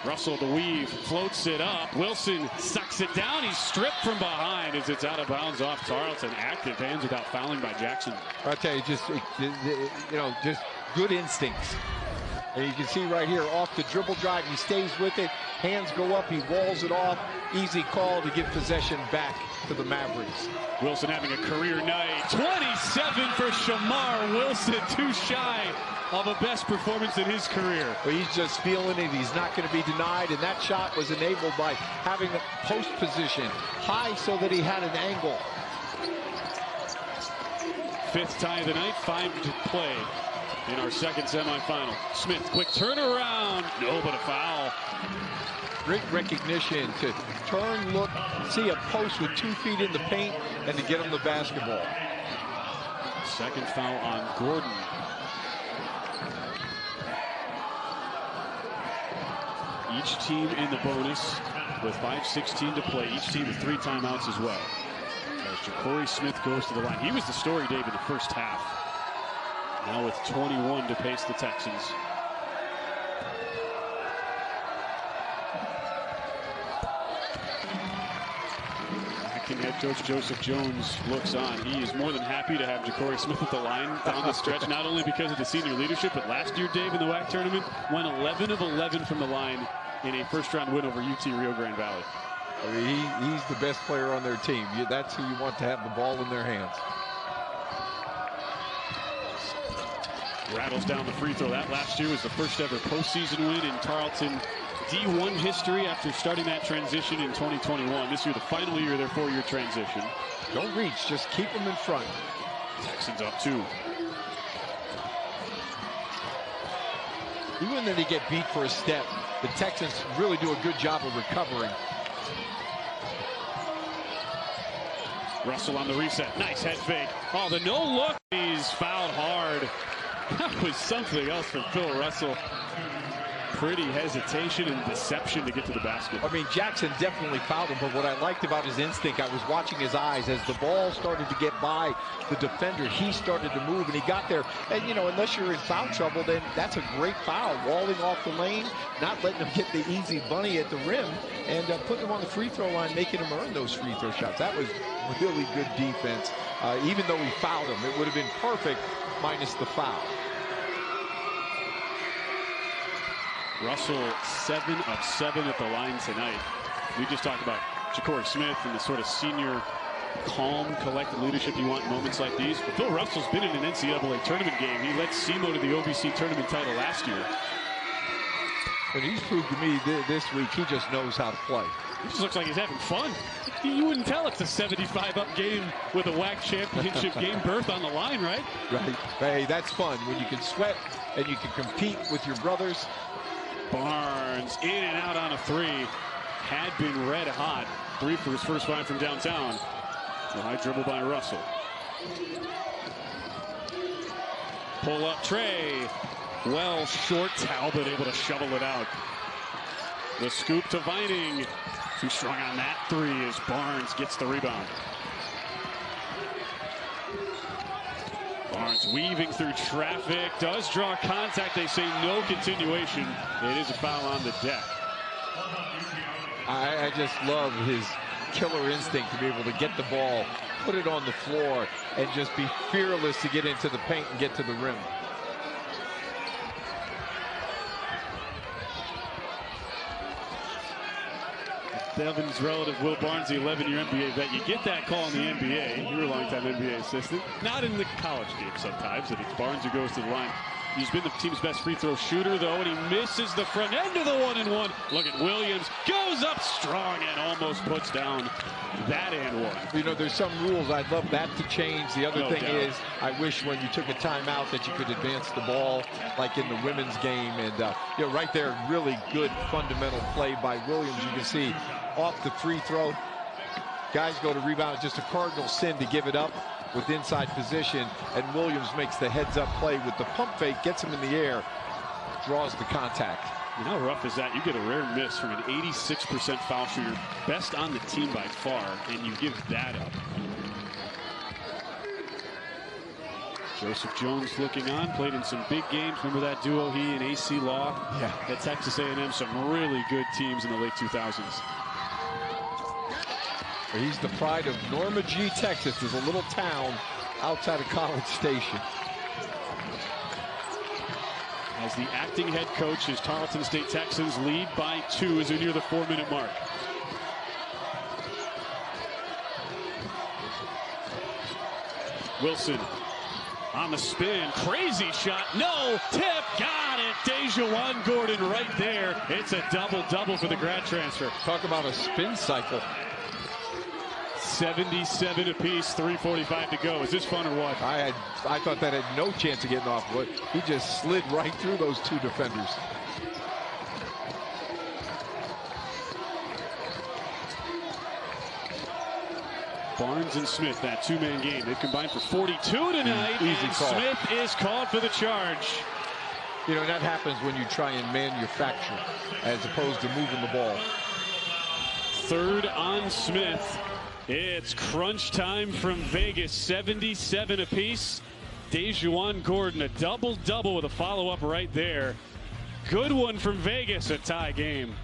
Russell, the weave, floats it up. Wilson sucks it down. He's stripped from behind as it's out of bounds off Tarleton. Active hands without fouling by Jackson. I tell you, just good instincts. And you can see right here, off the dribble drive, he stays with it. Hands go up, he walls it off. Easy call to give possession back to the Mavericks. Wilson having a career night. 27 for Shemar. Wilson too shy of a best performance in his career. Well, he's just feeling it. He's not going to be denied, and that shot was enabled by having a post position high so that he had an angle. 5th tie of the night, 5 to play in our second semifinal. Smith, quick turnaround. No, but a foul. Great recognition to turn, look, see a post with 2 feet in the paint, and to get him the basketball. Second foul on Gordon. Each team in the bonus with 5:16 to play. Each team with 3 timeouts as well. As Ja'Cory Smith goes to the line. He was the story, Dave, in the first half. Now with 21 to pace the Texans. Acting head coach Joseph Jones looks on. He is more than happy to have Ja'Cory Smith at the line down the stretch, not only because of the senior leadership, but last year, Dave, in the WAC tournament, went 11 of 11 from the line in a first-round win over UT Rio Grande Valley. I mean, he's the best player on their team. That's who you want to have the ball in their hands. Rattles down the free throw. That last year was the first ever postseason win in Tarleton D1 history after starting that transition in 2021. This year, the final year of their 4-year transition. Don't reach, just keep them in front. Texans up 2. Even when they get beat for a step, the Texans really do a good job of recovering. Russell on the reset. Nice head fake. Oh, the no look. He's fouled hard. That was something else from Phil Russell. Pretty hesitation and deception to get to the basket. I mean, Jackson definitely fouled him, but what I liked about his instinct, I was watching his eyes as the ball started to get by the defender. He started to move, and he got there. And, you know, unless you're in foul trouble, then that's a great foul. Walling off the lane, not letting him get the easy bunny at the rim, and putting him on the free throw line, making him earn those free throw shots. That was really good defense. Even though he fouled him, it would have been perfect minus the foul. Russell 7 of 7 at the line tonight. We just talked about Ja'Cory Smith and the sort of senior, calm, collected leadership you want in moments like these. But Phil Russell's been in an NCAA tournament game. He led SEMO to the OVC tournament title last year. And he's proved to me this week he just knows how to play. He just looks like he's having fun. You wouldn't tell it's a 75-up game with a WAC championship game berth on the line, right? Right. Hey, that's fun. When you can sweat and you can compete with your brothers. Barnes in and out on a 3. Had been red hot. 3 for his first 5 from downtown. A high dribble by Russell. Pull up Trey. Well short. Talbot able to shovel it out. The scoop to Vining. Too strong on that 3 as Barnes gets the rebound. Barnes weaving through traffic, does draw contact. They say no continuation. It is a foul on the deck. I just love his killer instinct to be able to get the ball, put it on the floor, and just be fearless to get into the paint and get to the rim. Devin's relative, Will Barnes, the 11-year NBA vet. You get that call in the NBA. You were a long-time NBA assistant. Not in the college game sometimes. And it's Barnes who goes to the line. He's been the team's best free throw shooter, though, and he misses the front end of the 1-and-1. Look at Williams. Goes up strong and almost puts down that and 1. You know, there's some rules. I'd love that to change. The other thing is, I wish when you took a timeout that you could advance the ball, like in the women's game. And, you know, right there, really good fundamental play by Williams. You can see off the free throw. Guys go to rebound. It's just a cardinal sin to give it up. with inside position, and Williams makes the heads-up play with the pump fake, gets him in the air, draws the contact. You know how rough is that? You get a rare miss from an 86% foul shooter, best on the team by far, and you give that up. Joseph Jones looking on, played in some big games. Remember that duo, he and AC Law? Yeah. At Texas A&M, some really good teams in the late 2000s. He's the pride of Norma G, Texas. There's a little town outside of College Station. As the acting head coach, his Tarleton State Texans lead by 2 as we near the 4-minute mark. Wilson on the spin, crazy shot, no, tip, got it. Dejuan Gordon right there. It's a double-double for the grad transfer. Talk about a spin cycle. 77 apiece, 3:45 to go. Is this fun or what? I thought that had no chance of getting off, but he just slid right through those 2 defenders. Barnes and Smith, that 2-man game. They've combined for 42 tonight. Easy call. Smith is called for the charge. You know, that happens when you try and manufacture as opposed to moving the ball. 3rd on Smith. It's crunch time from Vegas. 77 apiece. Dejuan Gordon, a double-double with a follow-up right there. Good one from Vegas, a tie game.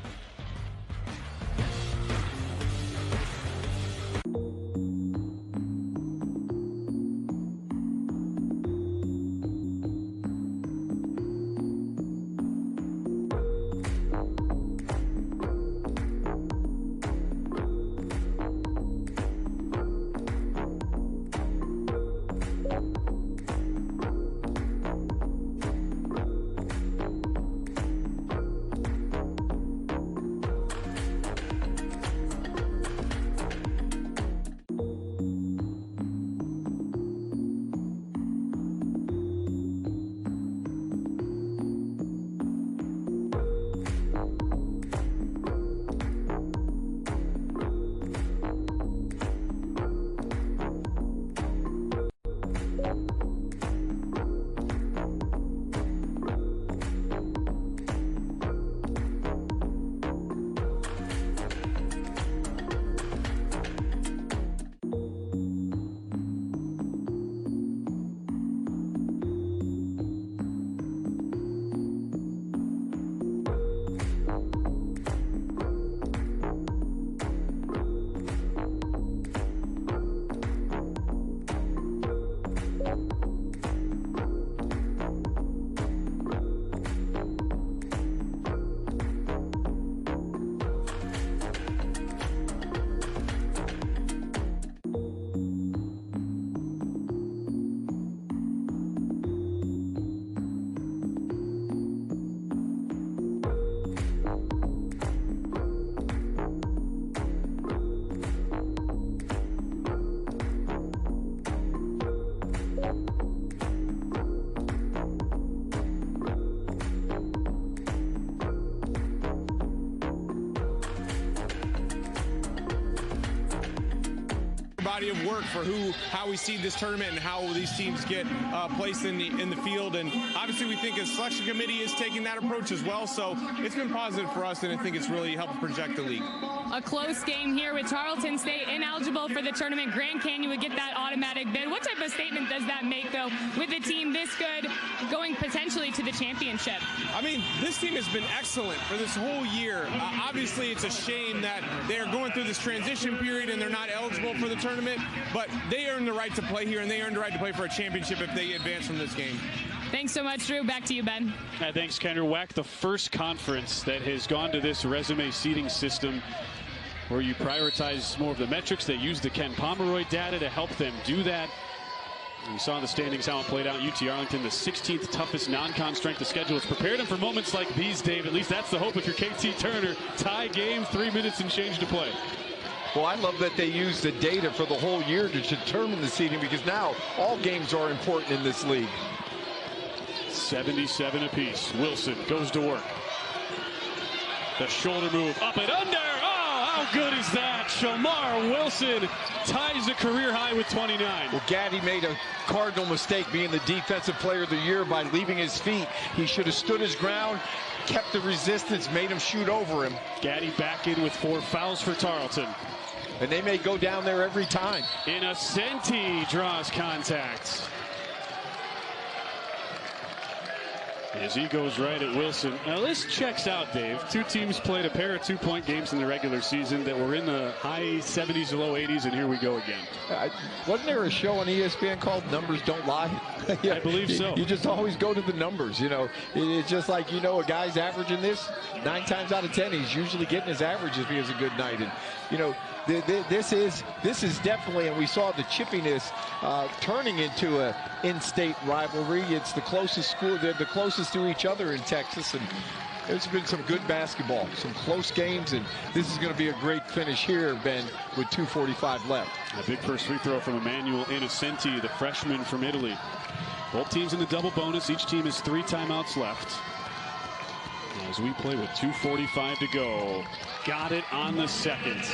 body of work for how we see this tournament and how these teams get placed in the field. And obviously we think a selection committee is taking that approach as well. So it's been positive for us, and I think it's really helped project the league. A close game here with Tarleton State ineligible for the tournament. Grand Canyon would get that automatic bid. What type of statement does that make, though, with a team this good going potentially to the championship? I mean, this team has been excellent for this whole year. Obviously, it's a shame that they're going through this transition period and they're not eligible for the tournament, but they earned the right to play here, and they earned the right to play for a championship if they advance from this game. Thanks so much, Drew. Back to you, Ben. Thanks, Kendra. WAC, the first conference that has gone to this resume seeding system where you prioritize more of the metrics. They use the Ken Pomeroy data to help them do that. You saw in the standings how it played out. UT Arlington, the 16th toughest non-con strength of schedule. It's prepared them for moments like these, Dave. At least that's the hope if you're KT Turner. Tie game, 3 minutes and change to play. Well, I love that they use the data for the whole year to determine the seeding, because now all games are important in this league. 77 apiece. Wilson goes to work. The shoulder move up and under. Oh, How good is that? Shemar Wilson ties a career high with 29. Well, Gaddy made a cardinal mistake being the defensive player of the year by leaving his feet. He should have stood his ground, kept the resistance, made him shoot over him. Gaddy back in with 4 fouls for Tarleton. And they may go down there every time. Innocenti draws contact. As he goes right at Wilson. Now this checks out, Dave. 2 teams played a pair of 2-point games in the regular season that were in the high 70s to low 80s, and here we go again. Wasn't there a show on ESPN called Numbers Don't Lie? Yeah, I believe so. You just always go to the numbers, you know. It's just like, you know, a guy's averaging this 9 times out of 10. He's usually getting his average if he has a good night. And, you know, this is definitely, and we saw the chippiness turning into a in-state rivalry. It's the closest school, they're the closest to each other in Texas, and there's been some good basketball, some close games, and this is going to be a great finish here, Ben, with 2:45 left. A big first free throw from Emmanuel Innocenti, the freshman from Italy. Both teams in the double bonus. Each team has 3 timeouts left. As we play with 2:45 to go. Got it on the second.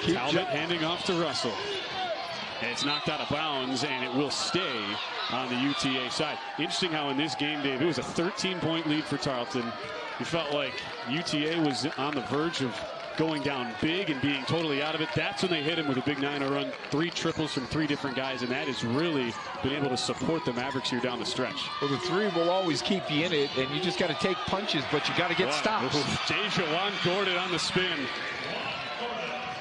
Talbot handing off to Russell. And it's knocked out of bounds, and it will stay on the UTA side. Interesting how in this game, Dave, it was a 13-point lead for Tarleton. You felt like UTA was on the verge of going down big and being totally out of it. That's when they hit him with a big 9-0 run. 3 triples from 3 different guys, and that has really been able to support the Mavericks here down the stretch. Well, the 3 will always keep you in it, and you just got to take punches, but you got to get stops. Dejuan Gordon on the spin.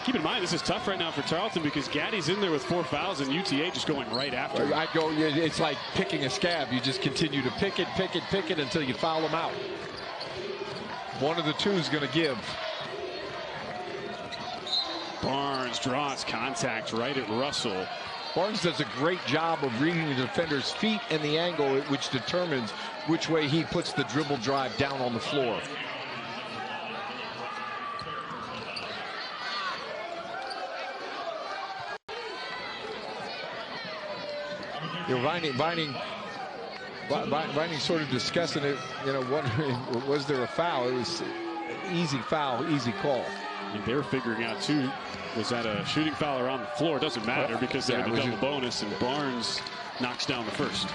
Keep in mind, this is tough right now for Tarleton because Gaddy's in there with 4 fouls and UTA just going right after. It's like picking a scab. You just continue to pick it until you foul them out. One of the 2 is going to give. Barnes draws contact right at Russell. Barnes does a great job of reading the defender's feet and the angle, which determines which way he puts the dribble drive down on the floor. You know, Vining sort of discussing it, you know, wondering, was there a foul? It was easy foul, easy call. And they're figuring out, too, was that a shooting foul or on the floor? It doesn't matter because they're in the double bonus, and Barnes knocks down the first.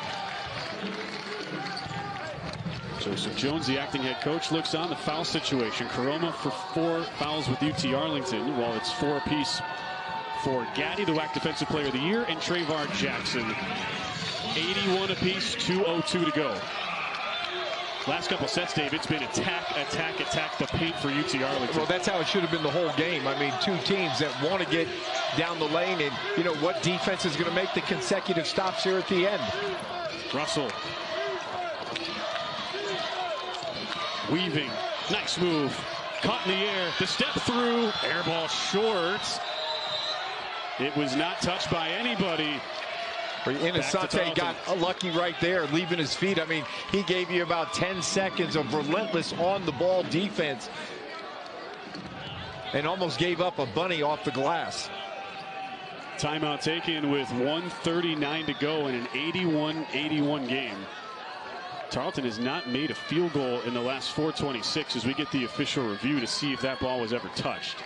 Joseph Jones, the acting head coach, looks on the foul situation. Karoma for 4 fouls with UT Arlington, while it's 4 apiece for Gaddy, the WAC Defensive Player of the Year, and Trayvon Jackson. 81 apiece, 2:02 to go. Last couple sets, Dave, it's been attack the paint for UT Arlington. Well, that's how it should have been the whole game. I mean, 2 teams that want to get down the lane, and, you know, what defense is going to make the consecutive stops here at the end? Russell. Weaving. Nice move. Caught in the air. The step through. Air ball short. It was not touched by anybody. Innocenti got lucky right there, leaving his feet. I mean, he gave you about 10 seconds of relentless on-the-ball defense and almost gave up a bunny off the glass. Timeout taken with 1:39 to go in an 81-81 game. Tarleton has not made a field goal in the last 4:26 as we get the official review to see if that ball was ever touched.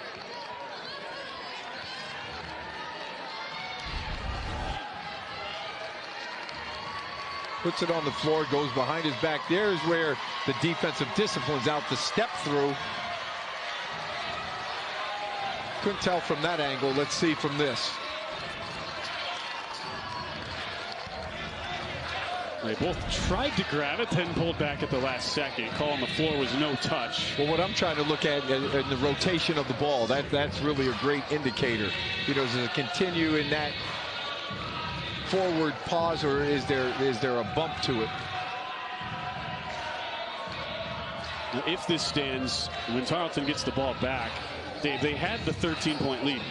Puts it on the floor, goes behind his back. There's where the defensive discipline's out. The step through. Couldn't tell from that angle. Let's see from this. They both tried to grab it, then pulled back at the last second. Call on the floor was no touch. Well, what I'm trying to look at in the rotation of the ball, that's really a great indicator. You know, does it continue in that forward pause, or is there a bump to it? Now, if this stands, when Tarleton gets the ball back, they had the 13-point lead,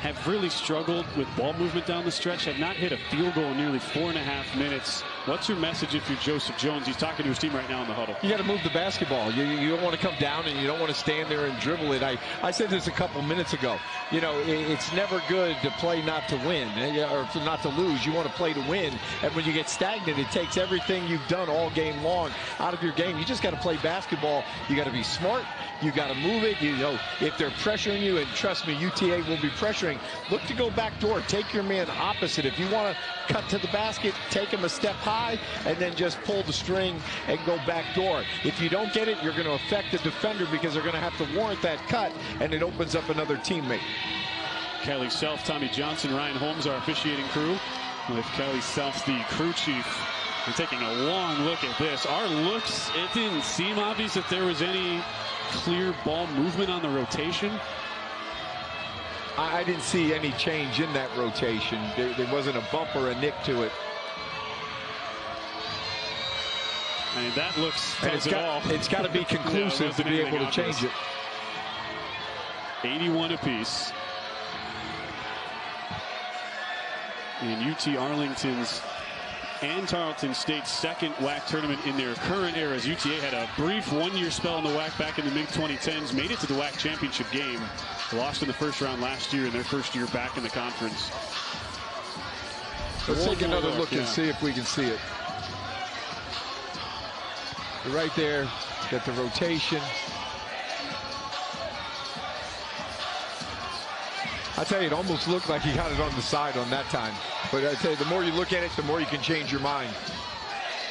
have really struggled with ball movement down the stretch, have not hit a field goal in nearly 4.5 minutes. What's your message if you're Joseph Jones? He's talking to his team right now in the huddle. You got to move the basketball. You don't want to come down and you don't want to stand there and dribble it. I said this a couple minutes ago. You know, it's never good to play not to win or not to lose. You want to play to win. And when you get stagnant, it takes everything you've done all game long out of your game. You just got to play basketball. You got to be smart. You got to move it. You know, if they're pressuring you, and trust me, UTA will be pressuring, look to go back door. Take your man opposite. If you want to cut to the basket, take him a step high, and then just pull the string and go back door. If you don't get it, you're going to affect the defender because they're going to have to warrant that cut, and it opens up another teammate. Kelly Self, Tommy Johnson, Ryan Holmes, our officiating crew. With Kelly Self, the crew chief. We're taking a long look at this. Our looks, it didn't seem obvious that there was any clear ball movement on the rotation. I didn't see any change in that rotation. There wasn't a bump or a nick to it. I mean, that looks tells it all. It's got to be conclusive to be able to change it. 81 apiece. And UT Arlington's and Tarleton State's second WAC tournament in their current era, as UTA had a brief one-year spell in the WAC back in the mid-2010s, made it to the WAC championship game, lost in the first round last year in their first year back in the conference. Let's take another look and see if we can see it. Right there, got the rotation. I tell you, it almost looked like he got it on the side on that time. But I tell you, the more you look at it, the more you can change your mind.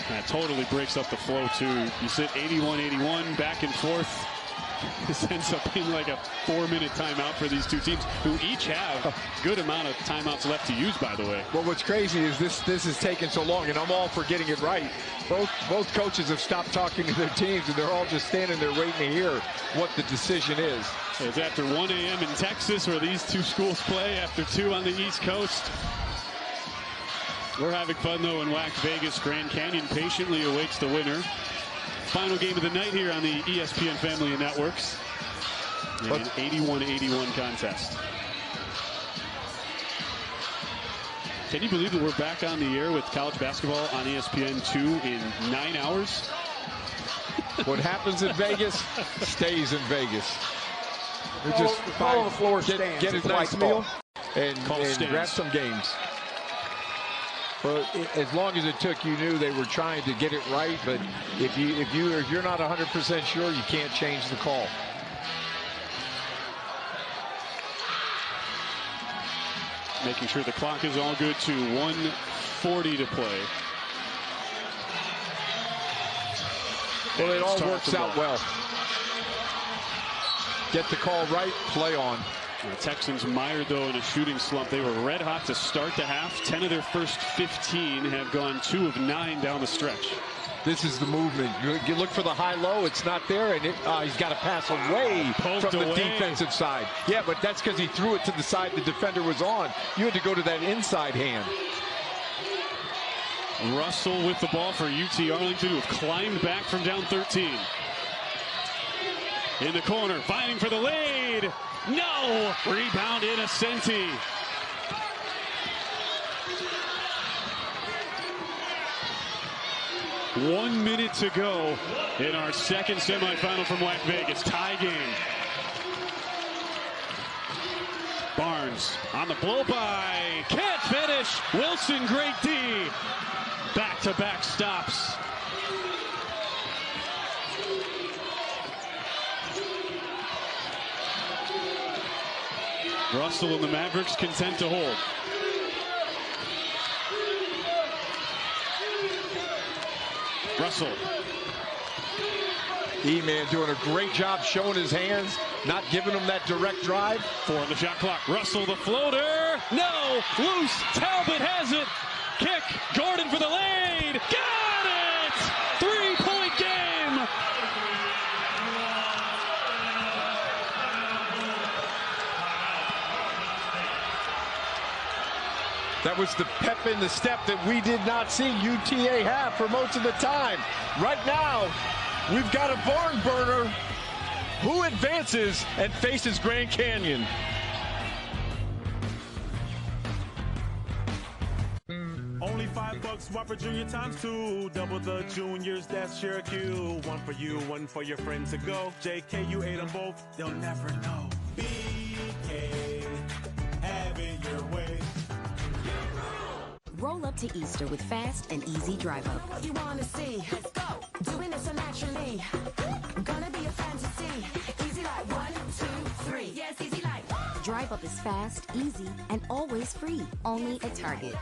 That totally breaks up the flow, too. You sit 81-81, back and forth. This ends up being like a 4-minute timeout for these two teams, who each have a good amount of timeouts left to use, by the way. Well, what's crazy is this is taking so long, and I'm all for getting it right. Both coaches have stopped talking to their teams, and they're all just standing there waiting to hear what the decision is. It's after 1 a.m. in Texas, where these two schools play, after 2 on the East Coast. We're having fun, though, in WAC Vegas. Grand Canyon patiently awaits the winner. Final game of the night here on the ESPN Family of Networks. And an 81-81 contest. Can you believe that we're back on the air with college basketball on ESPN2 in 9 hours? What happens in Vegas stays in Vegas. We just follow the floor stands. Get a nice meal and grab some games. Well, as long as it took, you knew they were trying to get it right. But if you're not 100% sure, you can't change the call. Making sure the clock is all good to 1:40 to play. Well, it all works out well. Get the call right, play on. The Texans mired, though, in a shooting slump. They were red hot to start the half. 10 of their first 15 have gone 2 of 9 down the stretch. This is the movement. You look for the high-low. It's not there, and he's got to pass away from the defensive side. Yeah, but that's because he threw it to the side the defender was on. You had to go to that inside hand. Russell with the ball for UT Arlington, who have climbed back from down 13. In the corner, fighting for the lead. No! Rebound Innocenti. One minute to go in our second semifinal from WAC Vegas. Tie game. Barnes on the blow by. Can't finish. Wilson, great D. Back-to-back stops. Russell and the Mavericks content to hold. Russell. E-Man doing a great job showing his hands, not giving him that direct drive. 4 on the shot clock. Russell the floater. No! Loose. Talbot has it. Kick. Gordon for the lead. Got it! 3-point game. That was the pep in the step that we did not see UTA have for most of the time. Right now, we've got a barn burner. Who advances and faces Grand Canyon? Only $5 bucks, Whopper Junior ×2. Double the juniors, that's your cue. One for you, one for your friends to go. JK, you ate them both, they'll never know. BK, have it your way. Roll up to Easter with fast and easy drive up. What you wanna see? Let's go. Doing it so naturally. Gonna be a fantasy. Easy like 1, 2, 3. Yes, easy like. Drive up is fast, easy, and always free. Only at Target.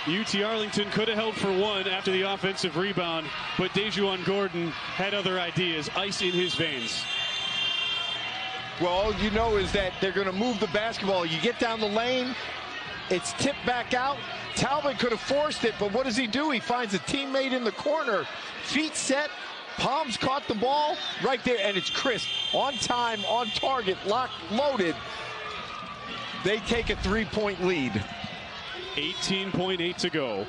UT Arlington could have held for one after the offensive rebound, but Dejuan Gordon had other ideas. Ice in his veins. Well, all you know is that they're going to move the basketball. You get down the lane, it's tipped back out. Talbot could have forced it, but what does he do? He finds a teammate in the corner. Feet set, palms caught the ball right there, and it's crisp. On time, on target, locked, loaded. They take a 3-point lead. 18.8 to go.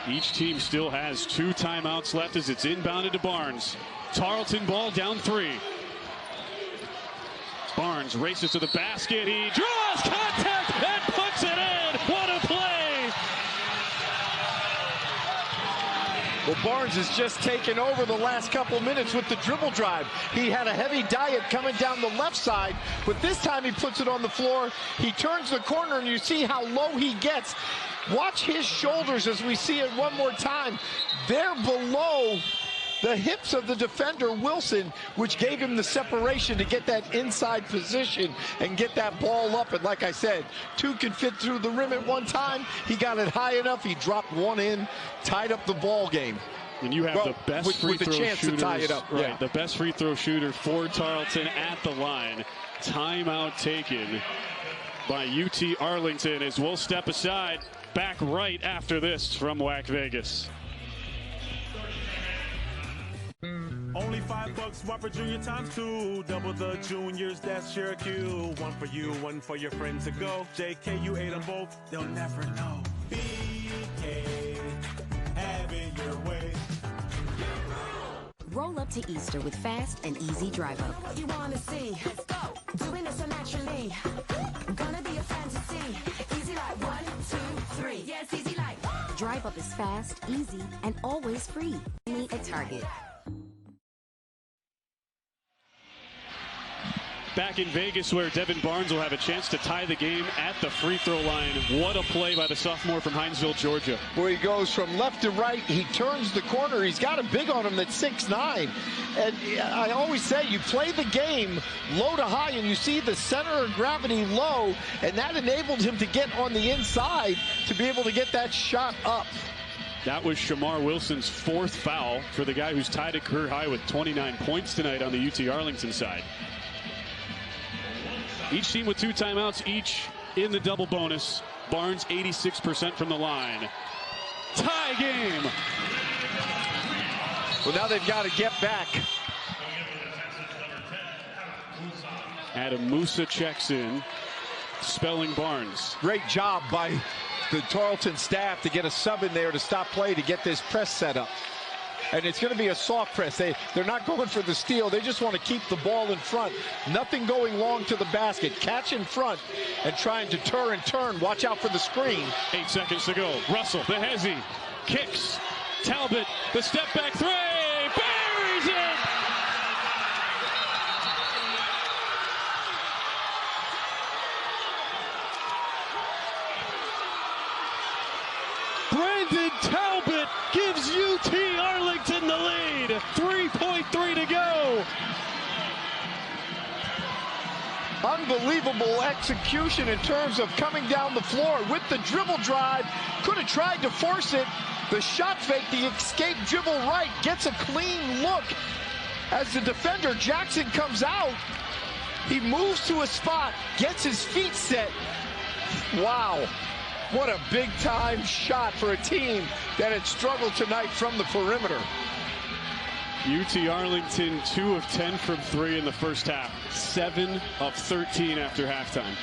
Each team still has 2 timeouts left as it's inbounded to Barnes. Tarleton ball down 3. Barnes races to the basket. He draws contact and puts it in. What a play! Well, Barnes has just taken over the last couple minutes with the dribble drive. He had a heavy diet coming down the left side, but this time he puts it on the floor. He turns the corner, and you see how low he gets. Watch his shoulders as we see it one more time. They're below the hips of the defender, Wilson, which gave him the separation to get that inside position and get that ball up. And like I said, 2 can fit through the rim at one time. He got it high enough. He dropped 1 in, tied up the ball game. And you have the best free throw chance shooters, to tie it up. Right, Yeah. the best free throw shooter for Tarleton at the line. Timeout taken by UT Arlington as we'll step aside. Back right after this from WAC Vegas. Only $5, Whopper Junior ×2. Double the juniors, that's your cue. One for you, one for your friends to go. JK, you ate them both, they'll never know. BK, have it your way. Roll up to Easter with fast and easy drive up. What you wanna see? Let's go. Doing it so naturally. Gonna be a fantasy. Easy like 1, 2, 3. Yes, easy like. Drive up is fast, easy, and always free. Only at Target. Back in Vegas where Devin Barnes will have a chance to tie the game at the free throw line. What a play by the sophomore from Hinesville, Georgia. Where he goes from left to right, he turns the corner. He's got a big on him that's 6'9". And I always say you play the game low to high and you see the center of gravity low, and that enabled him to get on the inside to be able to get that shot up. That was Shemar Wilson's 4th foul for the guy who's tied a career high with 29 points tonight on the UT Arlington side. Each team with 2 timeouts, each in the double bonus. Barnes 86% from the line. Tie game. Well, now they've got to get back. Adam Musa checks in, spelling Barnes. Great job by the Tarleton staff to get a sub in there to stop play to get this press set up. And it's going to be a soft press. They're not going for the steal. They just want to keep the ball in front. Nothing going long to the basket. Catch in front and trying to turn. Watch out for the screen. 8 seconds to go. Russell, the hezzy, kicks. Talbot, the step back 3, buries it! Brandon Talbot gives UT Arlington the lead. 3.3 to go. Unbelievable execution in terms of coming down the floor with the dribble drive. Could have tried to force it. The shot fake, the escape dribble right, gets a clean look. As the defender, Jackson, comes out, he moves to a spot, gets his feet set. Wow. What a big-time shot for a team that had struggled tonight from the perimeter. UT Arlington 2 of 10 from 3 in the first half. 7 of 13 after halftime.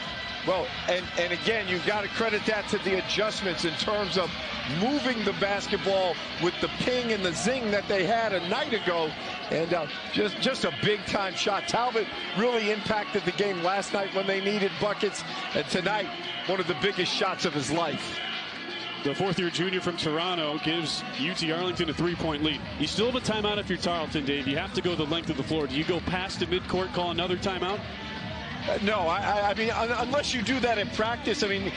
Well, and again, you've got to credit that to the adjustments in terms of moving the basketball with the ping and the zing that they had a night ago. And just a big-time shot. Talbot really impacted the game last night when they needed buckets. And tonight, one of the biggest shots of his life. The fourth-year junior from Toronto gives UT Arlington a 3-point lead. You still have a timeout if you're Tarleton, Dave. You have to go the length of the floor. Do you go past the midcourt, call another timeout? No, I mean, unless you do that in practice, I mean,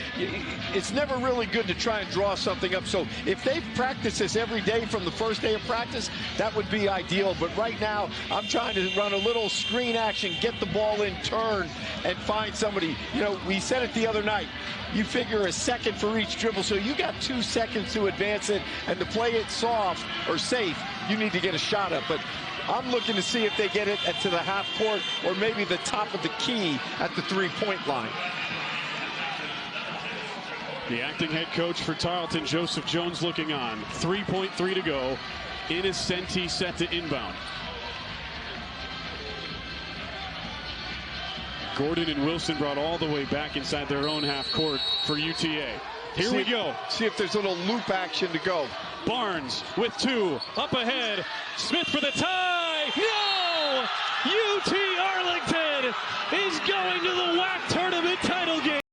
it's never really good to try and draw something up. So if they practice this every day from the first day of practice, that would be ideal. But right now, I'm trying to run a little screen action, get the ball in turn, and find somebody. You know, we said it the other night. You figure a second for each dribble, so you got 2 seconds to advance it, and to play it soft or safe, you need to get a shot up. But I'm looking to see if they get it to the half court or maybe the top of the key at the 3-point line. The acting head coach for Tarleton, Joseph Jones, looking on. 3.3 to go. Innocenti set to inbound. Gordon and Wilson brought all the way back inside their own half court for UTA. Here we go. See if there's a little loop action to go. Barnes with 2, up ahead. Smith for the tie. No! UT Arlington is going to the WAC tournament